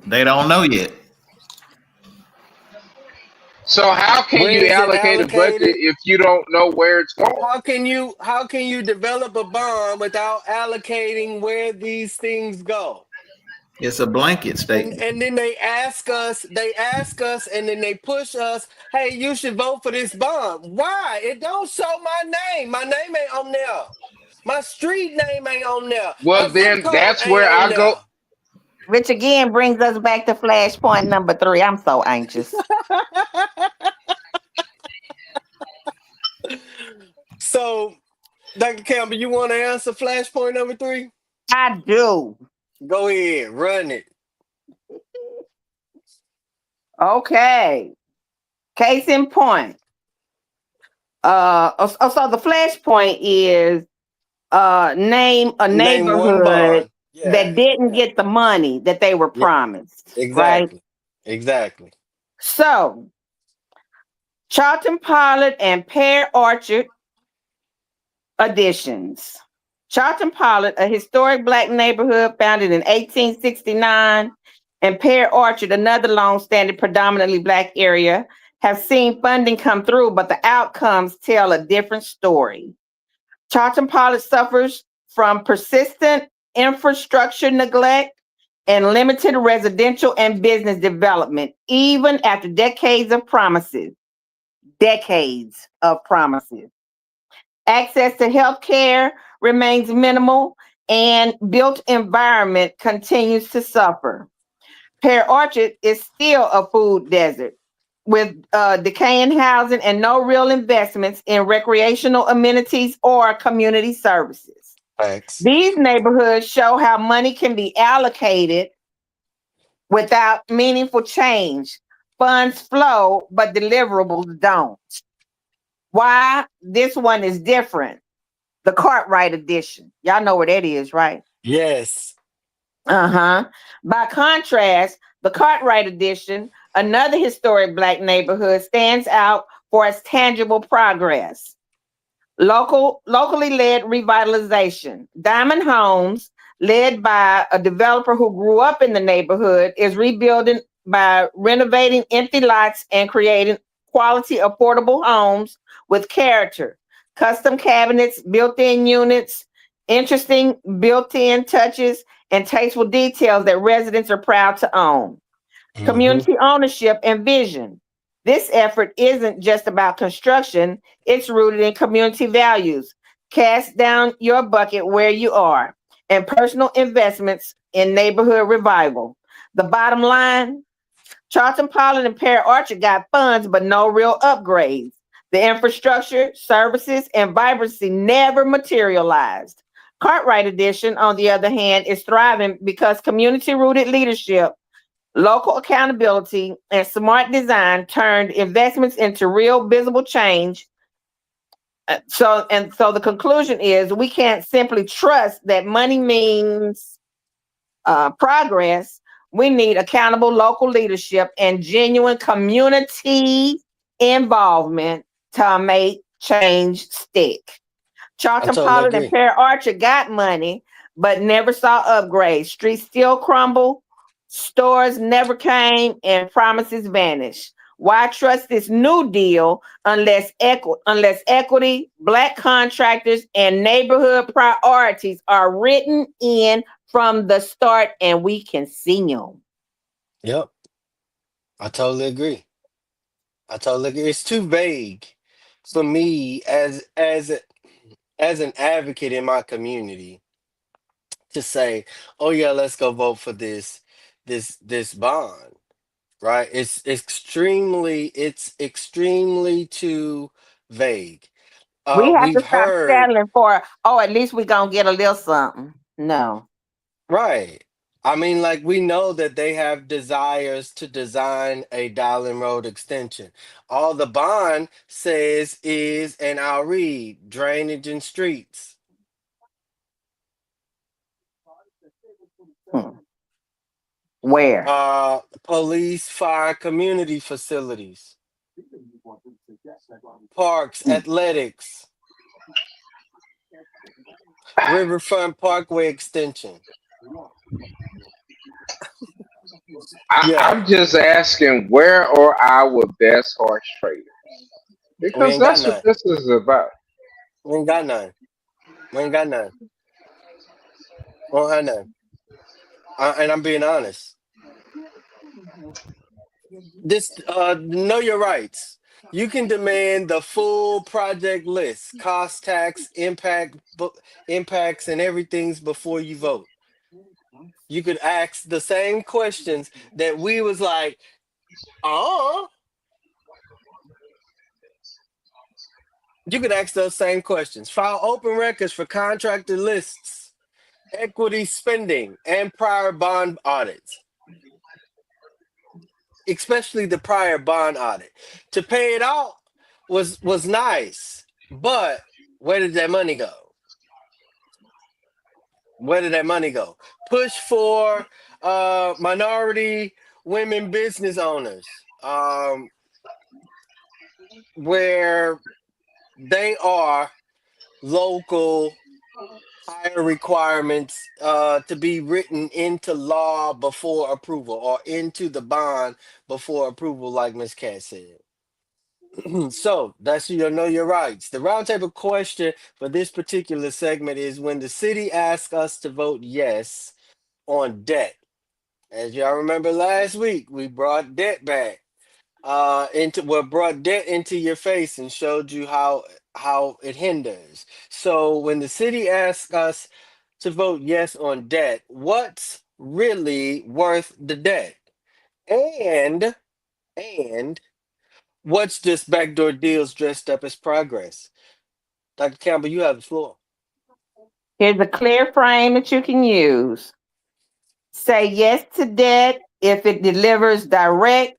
S4: They don't know yet.
S5: So how can
S1: Where
S5: you
S1: is it
S5: allocate a budget
S1: allocated?
S5: if you don't know where it's going?
S1: How can you develop a bond without allocating where these things go?
S4: It's a blanket
S1: And
S4: statement.
S1: and then they ask us, and then they push us, hey, you should vote for this bond. Why? It don't show my name. My name ain't on there. My street name ain't on there. My
S5: Well,
S1: zip
S5: then
S1: code
S5: that's
S1: ain't
S5: where
S1: on
S5: I go.
S1: there.
S2: Which again brings us back to flashpoint number 3. I'm so anxious.
S1: So, Dr. Campbell, you want to answer flashpoint number 3?
S2: I do.
S1: Go ahead, run it.
S2: Okay. Case in point. So the flashpoint is name a
S1: Name one
S2: neighborhood
S1: bond. Yeah,
S2: that didn't
S1: yeah,
S2: get the money that they were
S1: yeah.
S2: promised, right?
S1: Exactly. Exactly.
S2: So Charlton Pollard and Pear Orchard additions. Charlton Pollard, a historic black neighborhood founded in 1869, and Pear Orchard, another long-standing predominantly black area, have seen funding come through, but the outcomes tell a different story. Charlton Pollard suffers from persistent infrastructure neglect and limited residential and business development, even after decades of promises. Decades of promises. Access to health care remains minimal, and built environment continues to suffer. Pear Orchard is still a food desert with decaying housing and no real investments in recreational amenities or community services.
S1: Facts.
S2: These neighborhoods show how money can be allocated without meaningful change. Funds flow, but deliverables don't. Why? This one is different. The Cartwright edition. Y'all know where that is, right?
S1: Yes.
S2: Uh-huh. By contrast, the Cartwright edition, another historic black neighborhood, stands out for its tangible progress. Locally led revitalization. Diamond Homes, led by a developer who grew up in the neighborhood, is rebuilding by renovating empty lots and creating quality, affordable homes with character. Custom cabinets, built-in units, interesting built-in touches, and tasteful details that residents are proud to own.
S1: Hmm.
S2: Community ownership and vision. This effort isn't just about construction, it's rooted in community values. Cast down your bucket where you are, and personal investments in neighborhood revival. The bottom line, Charlton Pollard and Pear Orchard got funds, but no real upgrades. The infrastructure, services, and vibrancy never materialized. Cartwright Edition, on the other hand, is thriving because community rooted leadership, local accountability, and smart design turned investments into real visible change. So the conclusion is we can't simply trust that money means progress. We need accountable local leadership and genuine community involvement to make change stick.
S1: I
S2: Charlton
S1: totally
S2: Pollard and
S1: agree.
S2: Pear Archer got money, but never saw upgrades. Streets still crumble, stores never came, and promises vanished. Why trust this new deal unless equity, black contractors, and neighborhood priorities are written in from the start and we can see them?
S1: Yep. I totally agree. I totally agree. It's too vague for me as an advocate in my community to say, "Oh yeah, let's go vote for this bond." Right? It's extremely too vague.
S2: We have
S1: We've
S2: to stop
S1: heard.
S2: settling for, oh, at least we gonna get a little something. No.
S1: Right. I mean, like, we know that they have desires to design a Dowling Road extension. All the bond says is, and I'll read, drainage and streets,
S2: Hmm. Where?
S1: police, fire, community facilities, parks, athletics, riverfront parkway extension. Yeah,
S5: I'm just asking, where are our best horse traders?
S1: we
S5: Because
S1: ain't got
S5: that's what
S1: none.
S5: this is about.
S1: We ain't got none. We ain't got none. We don't have none. And I'm being honest. This know your rights. You can demand the full project list, cost, tax, impacts, and everything's before you vote. You could ask the same questions that we was like, oh. You could ask those same questions. File open records for contractor lists, equity spending, and prior bond audits. especially the prior bond audit. To pay it out was nice, but where did that money go? Where did that money go? Push for minority women business owners, where they are local, higher requirements to be written into law before approval or into the bond before approval, like Miss Cat said. So that's your know your rights. The roundtable question for this particular segment is when the city asks us to vote yes on debt. As y'all remember last week, we brought debt back brought debt into your face and showed you how it hinders. So when the city asks us to vote yes on debt, what's really worth the debt? And and what's just backdoor deals dressed up as progress? Dr. Campbell, you have the floor.
S2: Here's a clear frame that you can use. Say yes to debt if it delivers direct,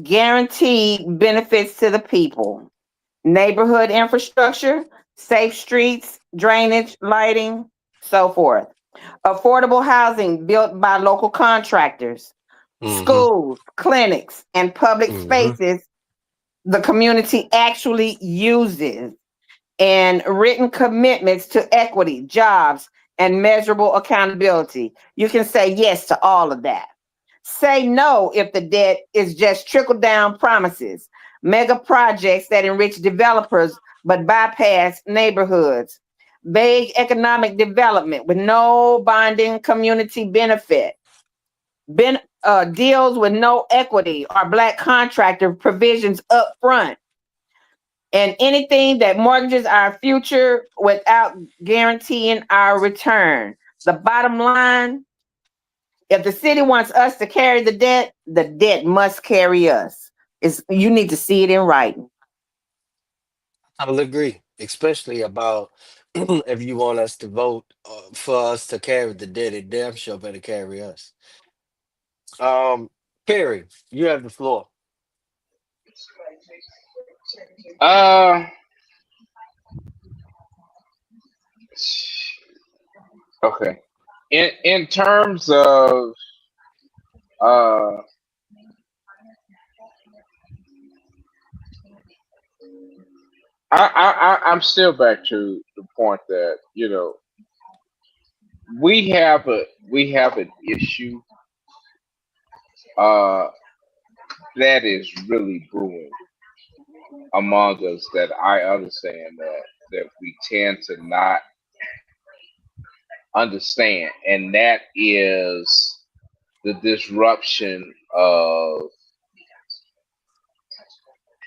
S2: guaranteed benefits to the people. Neighborhood infrastructure, safe streets, drainage, lighting, so forth. Affordable housing built by local contractors.
S1: Mm-hmm.
S2: Schools, clinics, and public
S1: Mm-hmm.
S2: spaces the community actually uses, and written commitments to equity, jobs, and measurable accountability. You can say yes to all of that. Say no if the debt is just trickle down promises, mega projects that enrich developers but bypass neighborhoods, vague economic development with no binding community benefit, deals with no equity or black contractor provisions up front, and anything that mortgages our future without guaranteeing our return. The bottom line, if the city wants us to carry the debt must carry us. You need to see it in writing.
S1: I will agree, especially about if you want us to vote for us to carry the debt, it damn sure better carry us. Um, Perry, you have the floor.
S5: Uh, okay. In terms of uh, I'm still back to the point that we have an issue uh that is really brewing among us that I understand that we tend to not understand, and that is the disruption of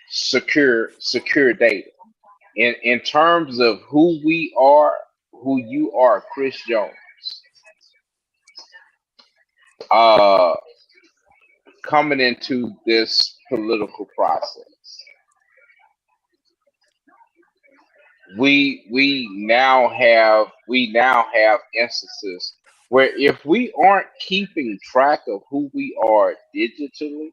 S5: secure data in terms of who we are, who you are, Chris Jones. Uh, Coming into this political process, we now have instances where if we aren't keeping track of who we are digitally,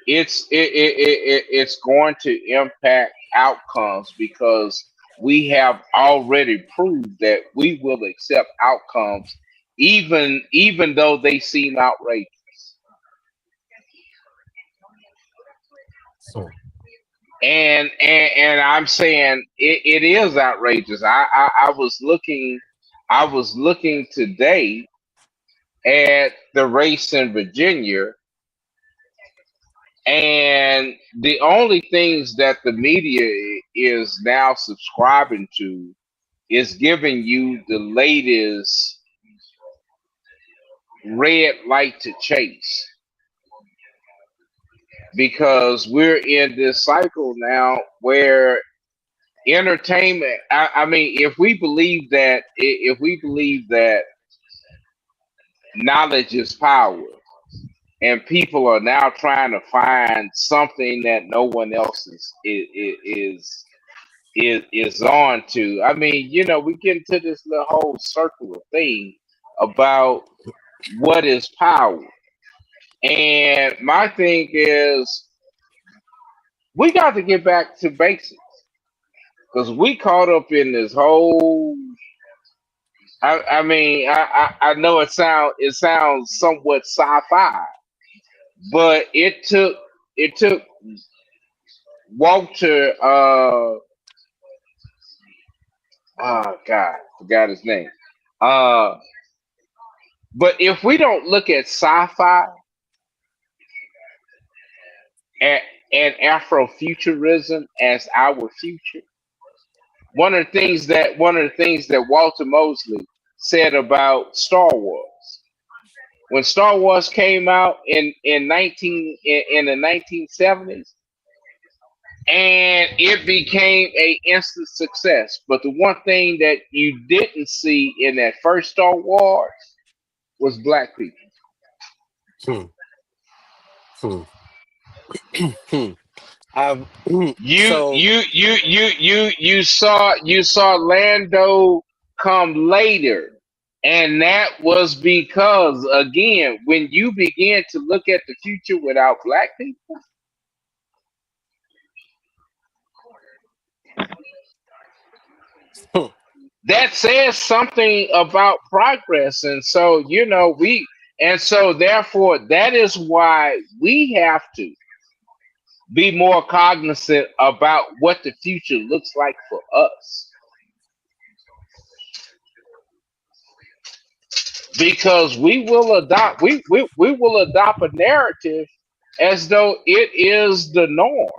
S5: it's going to impact outcomes because we have already proved that we will accept outcomes even though they seem outrageous.
S1: So,
S5: And I'm saying it is outrageous. I was looking today at the race in Virginia, and the only things that the media is now subscribing to is giving you the latest red light to chase, because we're in this cycle now where entertainment, I mean, if we believe that knowledge is power, and people are now trying to find something that no one else is on to. I mean, we get into this little whole circular thing about. what is power. And my thing is, we got to get back to basics because we caught up in this whole. I mean, I know it sounds somewhat sci-fi, but it took Walter. Oh God, forgot his name. Uh, but if we don't look at sci-fi and, and Afrofuturism as our future, one of the things that Walter Mosley said about Star Wars when Star Wars came out in the 1970s, and it became a instant success. But the one thing that you didn't see in that first Star Wars was black people.
S1: Hmm. Hmm. Hmm. I
S5: You
S1: so
S5: you you you you you saw Lando come later. And that was because, again, when you begin to look at the future without black people,
S1: hmm,
S5: that says something about progress. And so, and so therefore, that is why we have to be more cognizant about what the future looks like for us. Because we will adopt a narrative as though it is the norm.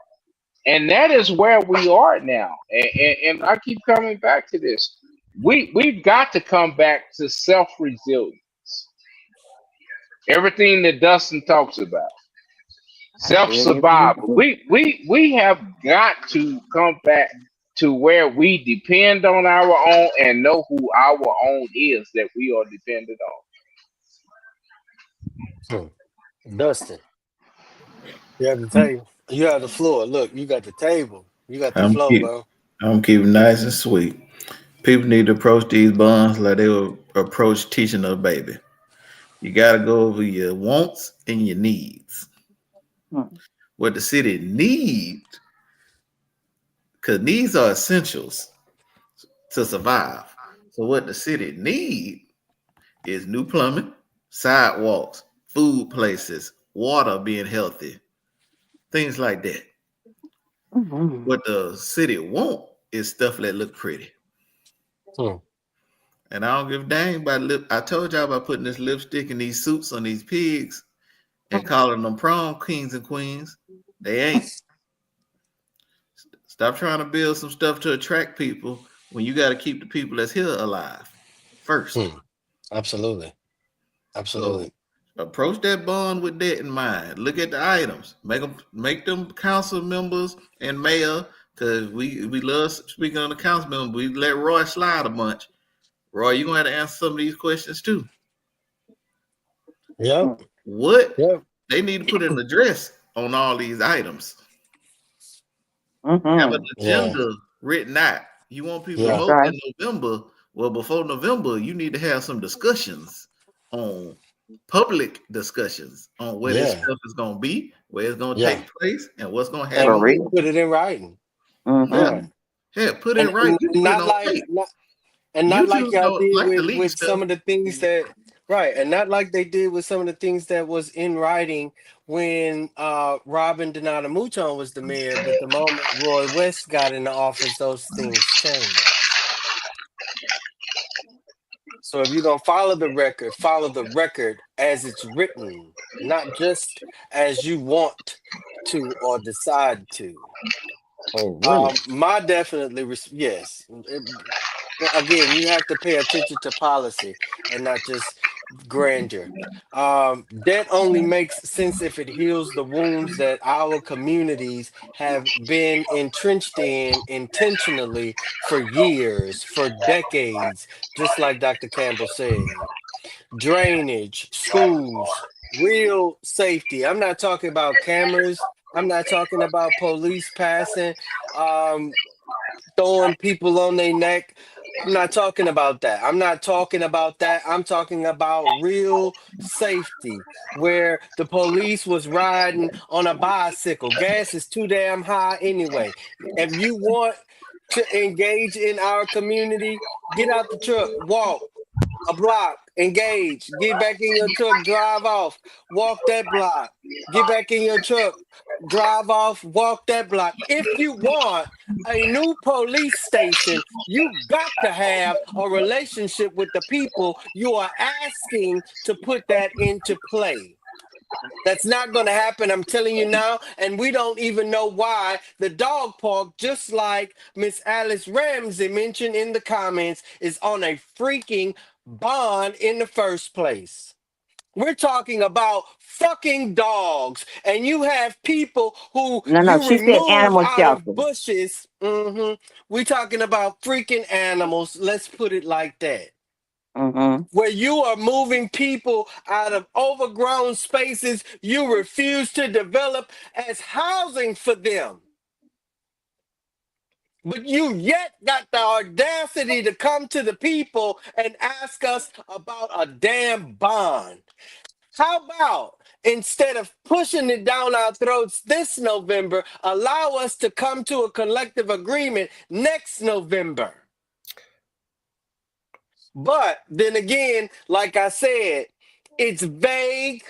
S5: And that is where we are now. And I keep coming back to this. We've got to come back to self resilience. Everything that Dustin talks about,
S2: I
S5: self
S2: feel you.
S5: survival. We have got to come back to where we depend on our own and know who our own is that we are dependent
S1: hmm. Dustin, you have the table. You have the floor. Look, you got the table. You got the
S4: I'm
S1: flow,
S4: keep
S1: bro.
S4: I'm keeping nice and sweet. People need to approach these bonds like they would approach teaching a baby. You gotta go over your wants and your needs.
S2: Mm,
S4: What the city needs, because needs are essentials to survive. So what the city need is new plumbing, sidewalks, food places, water being healthy, things like that.
S2: mhm.
S4: What the city want is stuff that look pretty.
S1: Hmm.
S4: And I don't give a dang about lip. I told y'all about putting this lipstick and these suits on these pigs and calling them prom kings and queens. They ain't. Stop trying to build some stuff to attract people when you got to keep the people that's here alive first.
S1: Hmm. Absolutely.
S4: So
S1: Absolutely.
S4: approach that bond with that in mind. Look at the items. Make them council members and mayor because we love speaking on the council member. We let Roy slide a bunch. Roy, you're gonna have to answer some of these questions too.
S1: Yep.
S2: Mm,
S4: What
S1: Yep.
S4: they need to put an address on all these items. Have an
S2: mhm.
S1: Yeah.
S4: agenda written out. You want people to
S1: Yeah.
S2: That's
S4: vote
S2: right.
S4: in November. Well, before November, you need to have some discussions on public discussions on where this
S1: Yeah.
S4: stuff is going to be, where it's going to
S1: Yeah.
S4: take place, and what's going to
S2: For
S4: happen
S1: And
S4: with
S2: real.
S4: it.
S1: put it in writing.
S4: Yeah,
S2: Mm-hmm.
S1: Yeah.
S4: yeah, put it
S1: And,
S4: right.
S1: and
S4: You can put it
S1: not
S4: on
S1: like
S4: tape.
S1: not and not like
S4: YouTube
S1: y'all
S4: don't
S1: did
S4: like
S1: with
S4: deleting
S1: some
S4: stuff.
S1: of the things that right, and not like they did with some of the things that was in writing when Robin Donato Mouton was the mayor, but the moment Roy West got in the office, those things changed. So if you're gonna follow the record as it's written, not just as you want to or decide to.
S3: Oh, really?
S1: My definitely, yes. Again, you have to pay attention to policy and not just grandeur. That only makes sense if it heals the wounds that our communities have been entrenched in intentionally for years, for decades, just like Dr. Campbell said. Drainage, schools, real safety. I'm not talking about cameras. I'm not talking about police passing, um, throwing people on their neck. I'm not talking about that. I'm not talking about that. I'm talking about real safety, where the police was riding on a bicycle. Gas is too damn high anyway. If you want to engage in our community, get out the truck, walk a block, engage, get back in your truck, drive off, walk that block, get back in your truck, drive off, walk that block. If you want a new police station, you got to have a relationship with the people you are asking to put that into play. That's not going to happen. I'm telling you now. And we don't even know why the dog park, just like Miss Alice Ramsey mentioned in the comments, is on a freaking bond in the first place. We're talking about fucking dogs. And you have people who
S2: No, no,
S1: you
S2: she said
S1: remove
S2: animal
S1: out of
S2: shelter.
S1: bushes. We're talking about freaking animals. Let's put it like that,
S2: Mm-hmm.
S1: where you are moving people out of overgrown spaces you refuse to develop as housing for them. But you yet got the audacity to come to the people and ask us about a damn bond. How about instead of pushing it down our throats this November, allow us to come to a collective agreement next November? But then again, like I said, it's vague.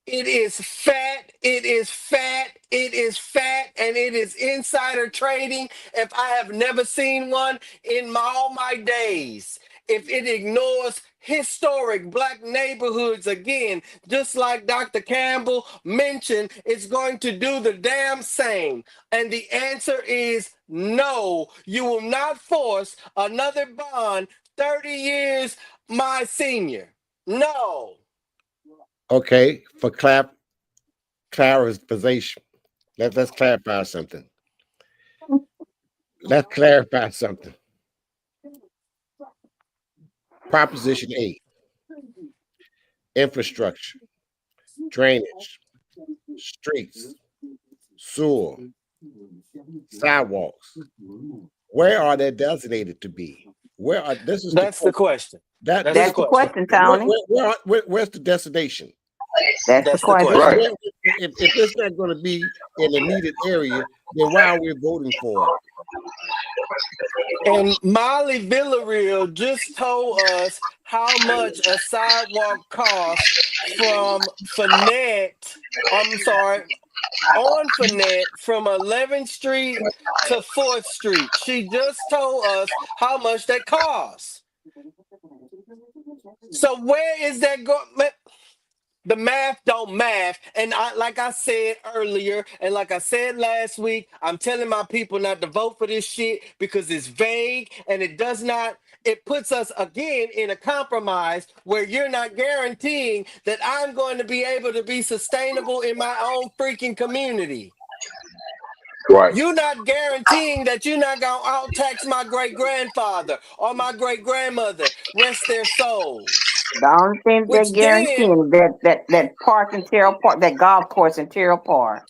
S1: It is fat. It is fat. It is fat, and it is insider trading. If I have never seen one in all my days, if it ignores historic black neighborhoods again, just like Dr. Campbell mentioned, it's going to do the damn same. And the answer is no. You will not force another bond 30 years my senior. No.
S3: Okay, for clarification, let's clarify something. Let's clarify something. Proposition 8: infrastructure, drainage, streets, sewer, sidewalks. Where are they designated to be? Where are this is the
S1: That's the
S3: question.
S1: question.
S3: That
S1: That's
S3: this
S1: the
S3: is
S2: That's the
S3: the
S1: question.
S3: question.
S2: question, Tony.
S3: Where's the destination?
S2: That's the
S1: That's the
S2: question.
S1: question.
S5: Right.
S3: If it's not going to be in a needed area, then why are we voting for it?
S1: And Molly Villarreal just told us how much a sidewalk costs from Finette. I'm sorry, on Finette from 11th Street to 4th Street. She just told us how much that costs. So where is that going? The math don't math. And like I said earlier, and like I said last week, I'm telling my people not to vote for this shit because it's vague and it does not, it puts us again in a compromise where you're not guaranteeing that I'm going to be able to be sustainable in my own freaking community.
S5: Right.
S1: You're not guaranteeing that you're not going to out tax my great grandfather or my great grandmother, rest their souls.
S2: The only thing they're
S1: Which then,
S2: guaranteeing is that park in Terrell Park, that golf course in Terrell Park.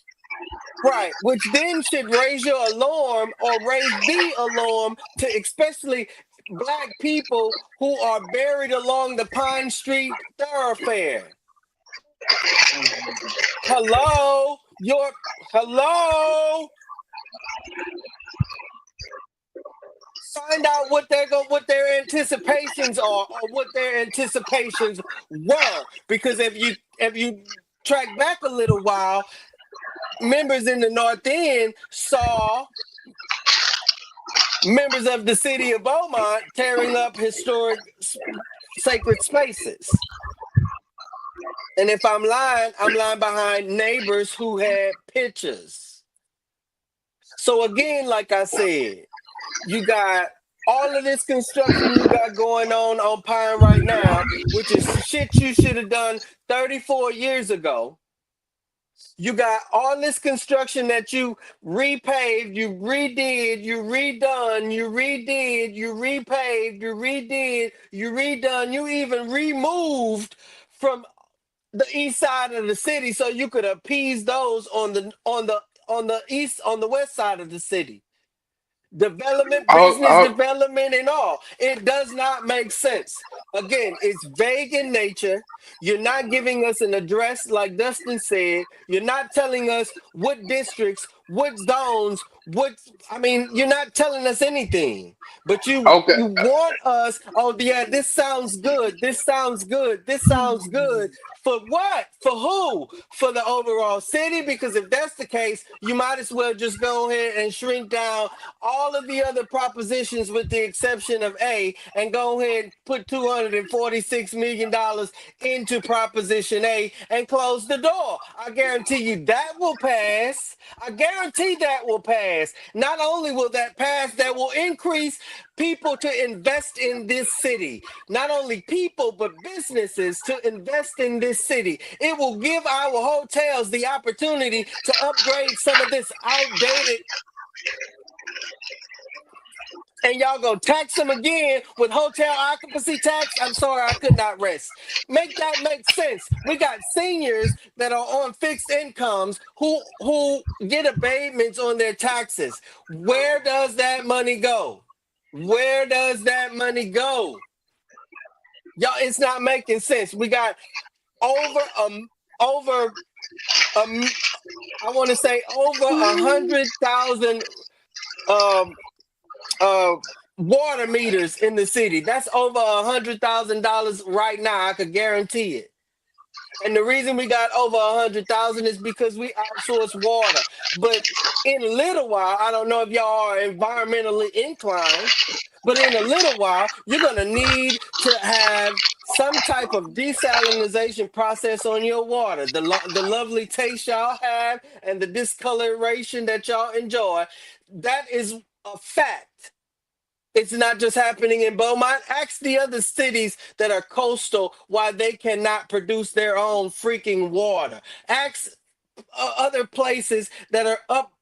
S1: right, which then should raise your alarm or raise the alarm to especially black people who are buried along the Pine Street thoroughfare. Hello, your hello. Find out what they're going, what their anticipations are, or what their anticipations were. Because if you track back a little while, members in the North End saw members of the city of Beaumont tearing up historic sacred spaces. And if I'm lying behind neighbors who had pictures. So again, like I said, you got all of this construction you got going on Pine right now, which is shit you should have done 34 years ago. You got all this construction that you repaved, you redid, you redone, you redid, you repaved, you redid, you redone, you even removed from the east side of the city so you could appease those on the east, on the west side of the city. development,
S5: Oh,
S1: business
S5: oh,
S1: development, and all. It does not make sense. Again, it's vague in nature. You're not giving us an address, like Dustin said. You're not telling us what districts, what zones, what. I mean, you're not telling us anything. But
S5: okay.
S1: you want us. Oh yeah, this sounds good. This sounds good. This sounds good. For what? For who? For the overall city? Because if that's the case, you might as well just go ahead and shrink down all of the other propositions with the exception of A and go ahead and put $246 million into Proposition A and close the door. I guarantee you that will pass. I guarantee that will pass. Not only will that pass, that will increase people to invest in this city. Not only people, but businesses to invest in this city. It will give our hotels the opportunity to upgrade some of this outdated, and y'all gonna tax them again with hotel occupancy tax. I'm sorry, I could not rest. Make that make sense. We got seniors that are on fixed incomes who get abatements on their taxes. Where does that money go? Where does that money go? Y'all, it's not making sense. We got over over I want to say over 100,000 um uh water meters in the city. That's over $100,000 right now. I could guarantee it. And the reason we got over 100,000 is because we outsource water. But in a little while, I don't know if y'all are environmentally inclined, but in a little while, you're gonna need to have some type of desalinization process on your water. The lovely taste y'all have and the discoloration that y'all enjoy, that is a fact. It's not just happening in Beaumont. Ask the other cities that are coastal why they cannot produce their own freaking water. Ask other places that are up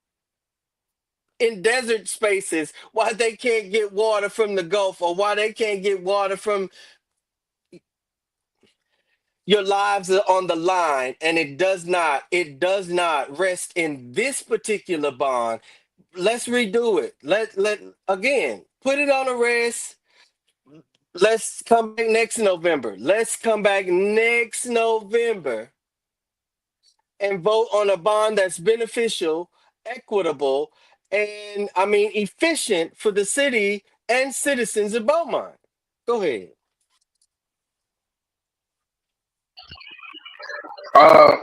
S1: in desert spaces why they can't get water from the Gulf or why they can't get water from. Your lives are on the line, and it does not rest in this particular bond. Let's redo it. Let again put it on a rest. Let's come back next November. Let's come back next November and vote on a bond that's beneficial, equitable, and I mean efficient for the city and citizens of Beaumont. Go ahead.
S5: Uh,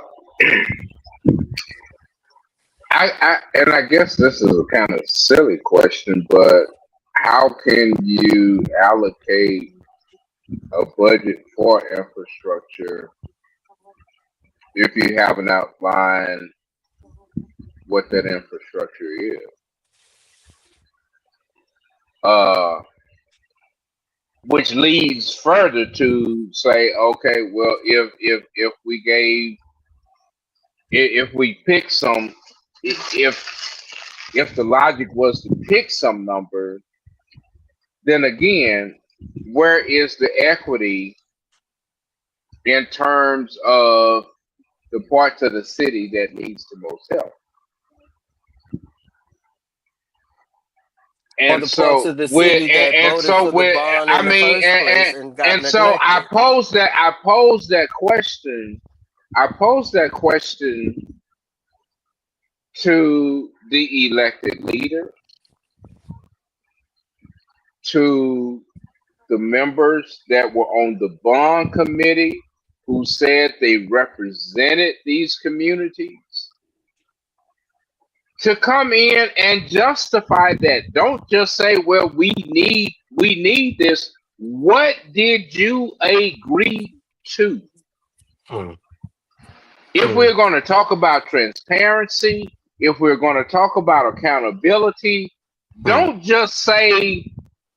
S5: and I guess this is a kind of silly question, but how can you allocate a budget for infrastructure if you haven't outlined what that infrastructure is? Uh, which leads further to say, okay, well, if we gave, if we pick some, if the logic was to pick some number, then again, where is the equity in terms of the parts of the city that needs the most help?
S1: Or
S5: And
S1: the parts
S5: so
S1: of the
S5: with
S1: city that
S5: and
S1: voted
S5: so
S1: for the
S5: with
S1: bond
S5: I
S1: in the
S5: mean
S1: first place and got
S5: and so
S1: neglected.
S5: I posed that question to the elected leader, to the members that were on the bond committee who said they represented these communities, to come in and justify that. Don't just say, well, we need this. What did you agree to?
S1: Hmm,
S5: If
S1: hmm,
S5: we're going to talk about transparency, if we're going to talk about accountability,
S1: hmm,
S5: don't just say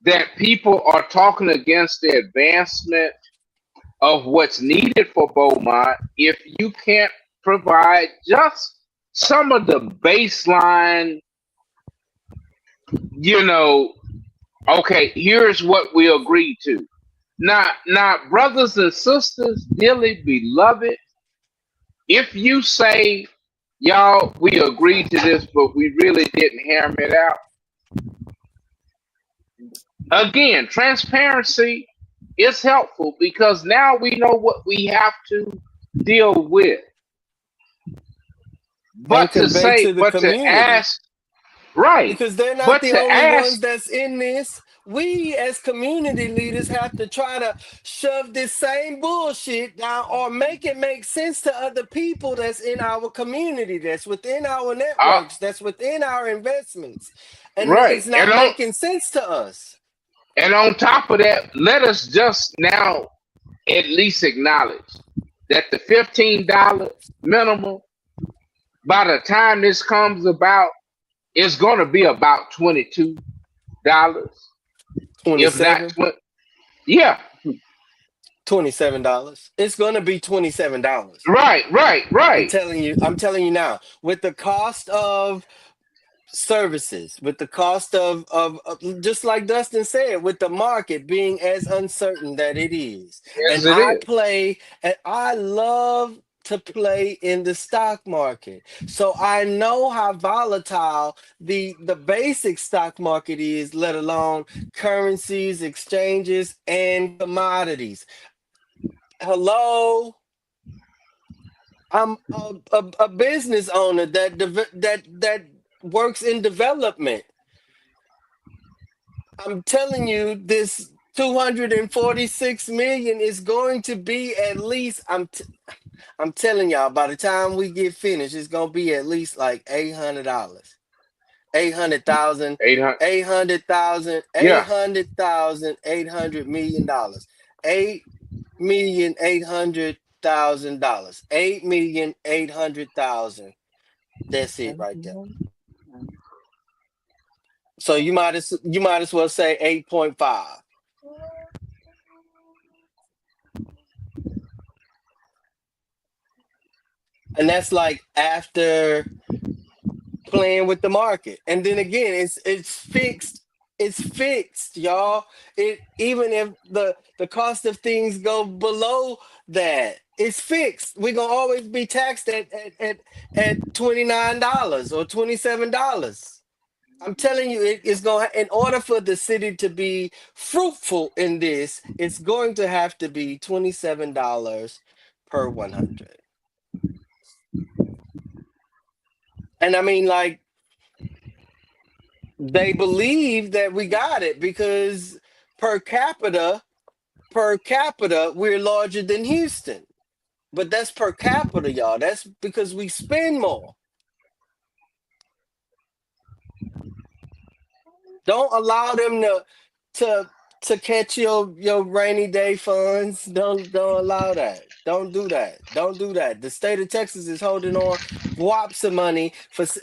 S5: that people are talking against the advancement of what's needed for Beaumont if you can't provide just some of the baseline, you know, okay, here's what we agreed to. Now, brothers and sisters, dearly beloved, if you say, y'all, we agreed to this, but we really didn't hammer it out, again, transparency is helpful because now we know what we have to deal with.
S1: And
S5: But to
S1: convey
S5: say,
S1: to the
S5: but to
S1: community.
S5: ask, right?
S1: Because they're not
S5: But
S1: the
S5: to
S1: only ones
S5: ask,
S1: that's in this. We as community leaders have to try to shove this same bullshit down or make it make sense to other people that's in our community, that's within our
S5: uh,
S1: networks, that's within our investments. And
S5: right,
S1: it's not making sense to us.
S5: and on top of that, let us just now at least acknowledge that the $15 minimum, by the time this comes about, it's going to be about $22, if not
S1: 27,
S5: 20. Yeah,
S1: $27. It's gonna be $27.
S5: right.
S1: I'm telling you now, with the cost of services, with the cost of just like Dustin said, with the market being as uncertain that it is. And
S5: Yes, it is.
S1: I love to play in the stock market. So I know how volatile the basic stock market is, let alone currencies, exchanges, and commodities. Hello, I'm a business owner that works in development. I'm telling you, this 246 million is going to be at least. I'm telling y'all, by the time we get finished, it's gonna be at least like $800, 800,000,
S5: 800.
S1: 800,000, eight
S5: Yeah,
S1: hundred thousand, $800 million, $8,800,000, 8,800,000. That's it right there. So you might as well say 8.5. And that's like after playing with the market. And then again, it's fixed. It's fixed, y'all. It even if the cost of things go below that, it's fixed. We're gonna always be taxed at $29 or $27. I'm telling you, it's going in order for the city to be fruitful in this, it's going to have to be $27 per 100. And I mean, like, they believe that we got it because per capita, we're larger than Houston. But that's per capita, y'all. That's because we spend more. Don't allow them to to catch your rainy day funds. Don't allow that. Don't do that. Don't do that. The state of Texas is holding on whops of money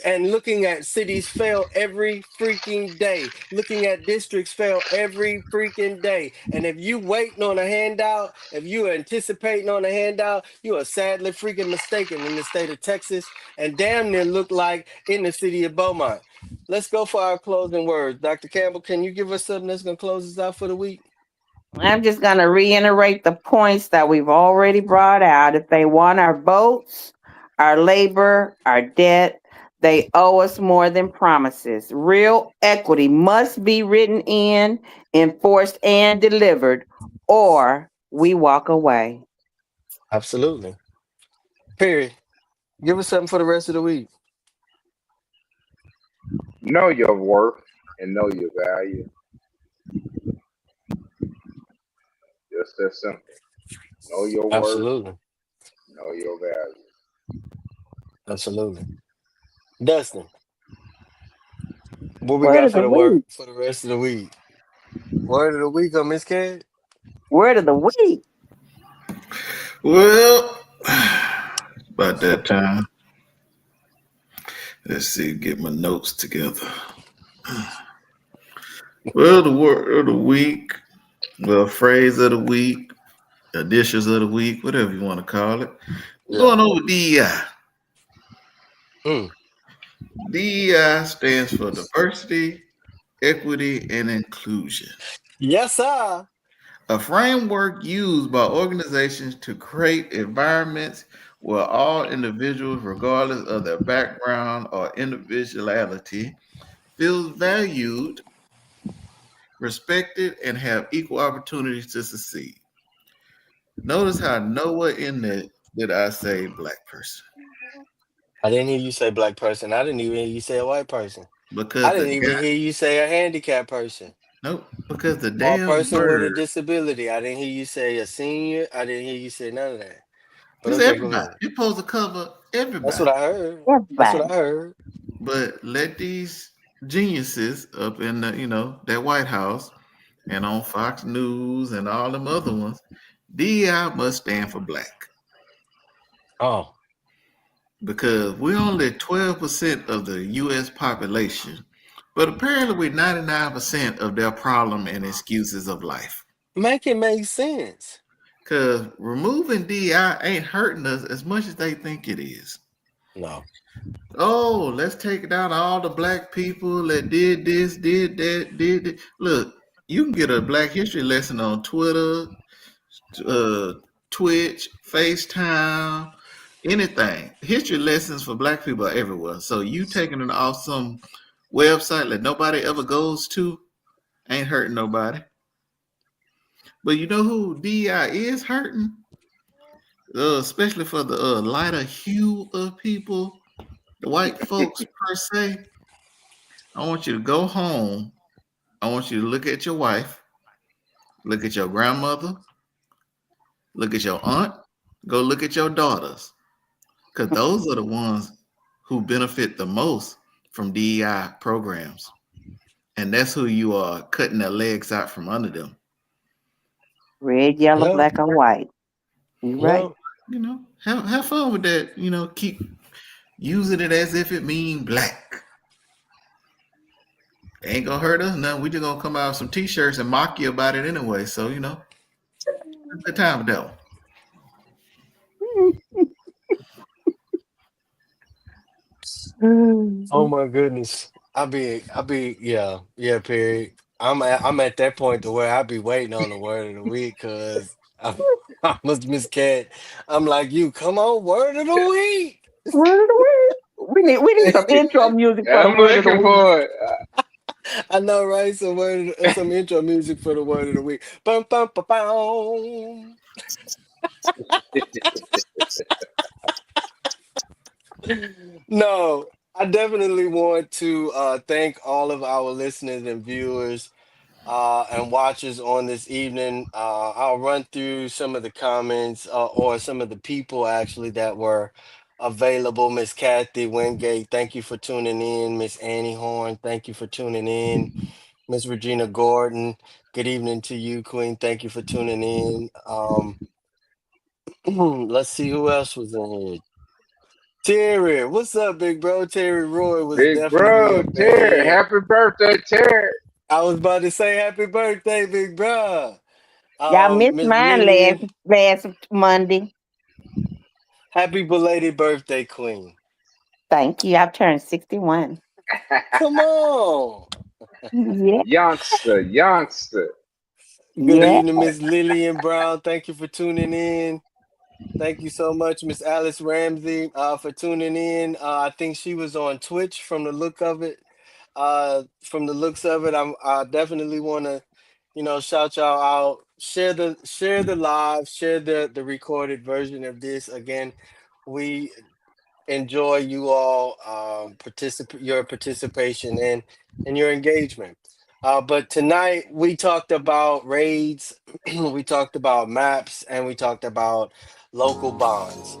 S1: and looking at cities fail every freaking day. Looking at districts fail every freaking day. And if you waiting on a handout, if you are anticipating on a handout, you are sadly freaking mistaken in the state of Texas and damn near look like in the city of Beaumont. Let's go for our closing words. Dr. Campbell, can you give us something that's going to close us out for the week?
S2: I'm just going to reiterate the points that we've already brought out. If they want our votes, our labor, our debt, they owe us more than promises. Real equity must be written in, enforced, and delivered, or we walk away.
S1: Absolutely. Period. Give us something for the rest of the week.
S5: know your worth and know your value. Just that simple. Know your worth,
S1: Absolutely.
S5: know your value.
S1: Absolutely. Dustin, what we
S2: Word
S1: got
S2: of
S1: for
S2: the
S1: the work
S2: week.
S1: for the rest of the week? Word of the week on Miss Cat?
S2: Word of the week.
S4: Well, about that time. Let's see, get my notes together. Well, the word of the week, well, phrase of the week, dishes of the week, whatever you want to call it. We're
S1: Yeah.
S4: going over DEI.
S1: Mm.
S4: DEI stands for diversity, equity, and inclusion.
S1: Yes, sir.
S4: A framework used by organizations to create environments where all individuals, regardless of their background or individuality, feels valued, respected, and have equal opportunities to succeed. Notice how nowhere in there did I say black person.
S1: I didn't hear you say black person. I didn't even hear you say a white person. I
S4: Because the
S1: didn't even
S4: guy,
S1: hear you say a handicapped person
S4: nope, because the
S1: or a
S4: damn
S1: person with a
S4: word
S1: disability. I didn't hear you say a senior. I didn't hear you say none of that. But
S4: is
S1: okay, go
S4: everybody.
S1: ahead.
S4: It's supposed to cover
S1: That's
S4: everybody.
S1: what I heard. That's what
S2: Everybody.
S1: I heard.
S4: But let these geniuses up in the, that White House and on Fox News and all them other ones, DEI must stand for black.
S1: Oh,
S4: Because we're only 12% of the US population, but apparently we're 99% of their problem and excuses of life.
S1: make it make sense.
S4: Because removing DI ain't hurting us as much as they think it is.
S1: No.
S4: Oh, let's take down all the black people that did this, did that, did that. Look, you can get a Black History lesson on Twitter, uh, Twitch, FaceTime, anything. History lessons for black people are everywhere. So you taking it off some website that nobody ever goes to ain't hurting nobody. But you know who DEI is hurting? Especially for the lighter hue of people, the white folks per se. I want you to go home. I want you to look at your wife, look at your grandmother, look at your aunt, go look at your daughters. Because those are the ones who benefit the most from DEI programs. And that's who you are cutting their legs out from under them.
S2: Red, yellow,
S1: Yeah.
S2: black, or white. You right.
S1: Yeah.
S4: Have fun with that. Keep using it as if it mean black. Ain't gonna hurt us. No, we just gonna come out with some t-shirts and mock you about it anyway. So, it's the time of that one.
S1: Oh my goodness. Yeah, Perry. I'm at that point to where I be waiting on the word of the week because I must miss Cat. I'm like you, come on, word of the week.
S2: Word of the week. We need some intro music for the
S5: I'm
S2: word of the
S5: looking
S2: week.
S5: for it.
S1: I know, right? Some intro music for the word of the week. Bum, bum, ba, bum. No, I definitely want to thank all of our listeners and viewers and watchers on this evening. I'll run through some of the comments or some of the people actually that were available. Miss Kathy Wingate, thank you for tuning in. Miss Annie Horn, thank you for tuning in. Miss Regina Gordon, good evening to you, Queen. Thank you for tuning in. Let's see who else was in here. Terry, what's up, big bro? Terry Roy was
S5: Big
S1: definitely
S5: bro,
S1: up in
S5: Terry,
S1: here.
S5: happy birthday, Terry.
S1: I was about to say happy birthday, big bro.
S2: Y'all missed
S1: Miss
S2: mine
S1: Lillian,
S2: last Monday.
S1: happy belated birthday, Queen.
S2: Thank you. I've turned 61.
S1: Come on.
S2: Yeah.
S5: youngster, youngster.
S1: Good
S2: Yeah.
S1: evening, Miss Lillian Brown. Thank you for tuning in. Thank you so much, Miss Alice Ramsey, for tuning in. I think she was on Twitch from the look of it. From the looks of it, I definitely want to, shout y'all out. Share the live, share the recorded version of this. Again, we enjoy you all your participation and your engagement. But tonight we talked about raids, we talked about maps, and we talked about local bonds.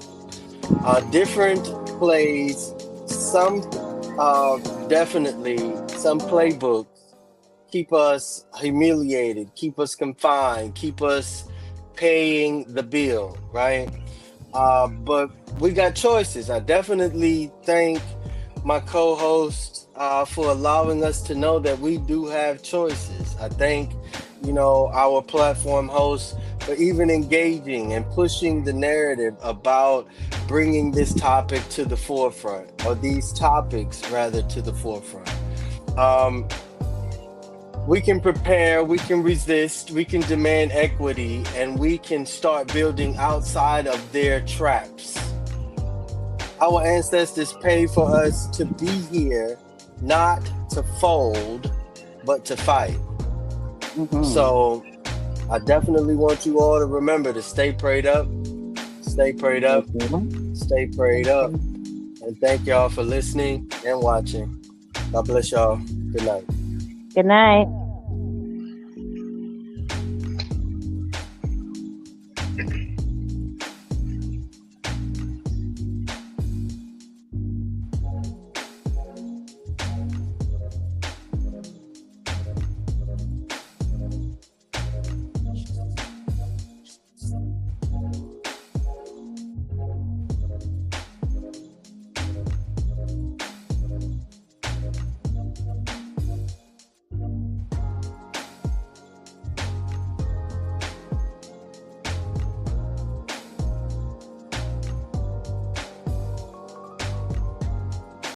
S1: Different plays, some definitely some playbooks keep us humiliated, keep us confined, keep us paying the bill, right? But we got choices. I definitely thank my co-host for allowing us to know that we do have choices. I thank, our platform hosts for even engaging and pushing the narrative about bringing this topic to the forefront, or these topics rather to the forefront. Um, we can prepare, we can resist, we can demand equity, and we can start building outside of their traps. Our ancestors paid for us to be here, not to fold, but to fight.
S2: Mhm.
S1: So I definitely want you all to remember to stay prayed up, stay prayed up, stay prayed up. And thank y'all for listening and watching. God bless y'all. Good night.
S2: Good night.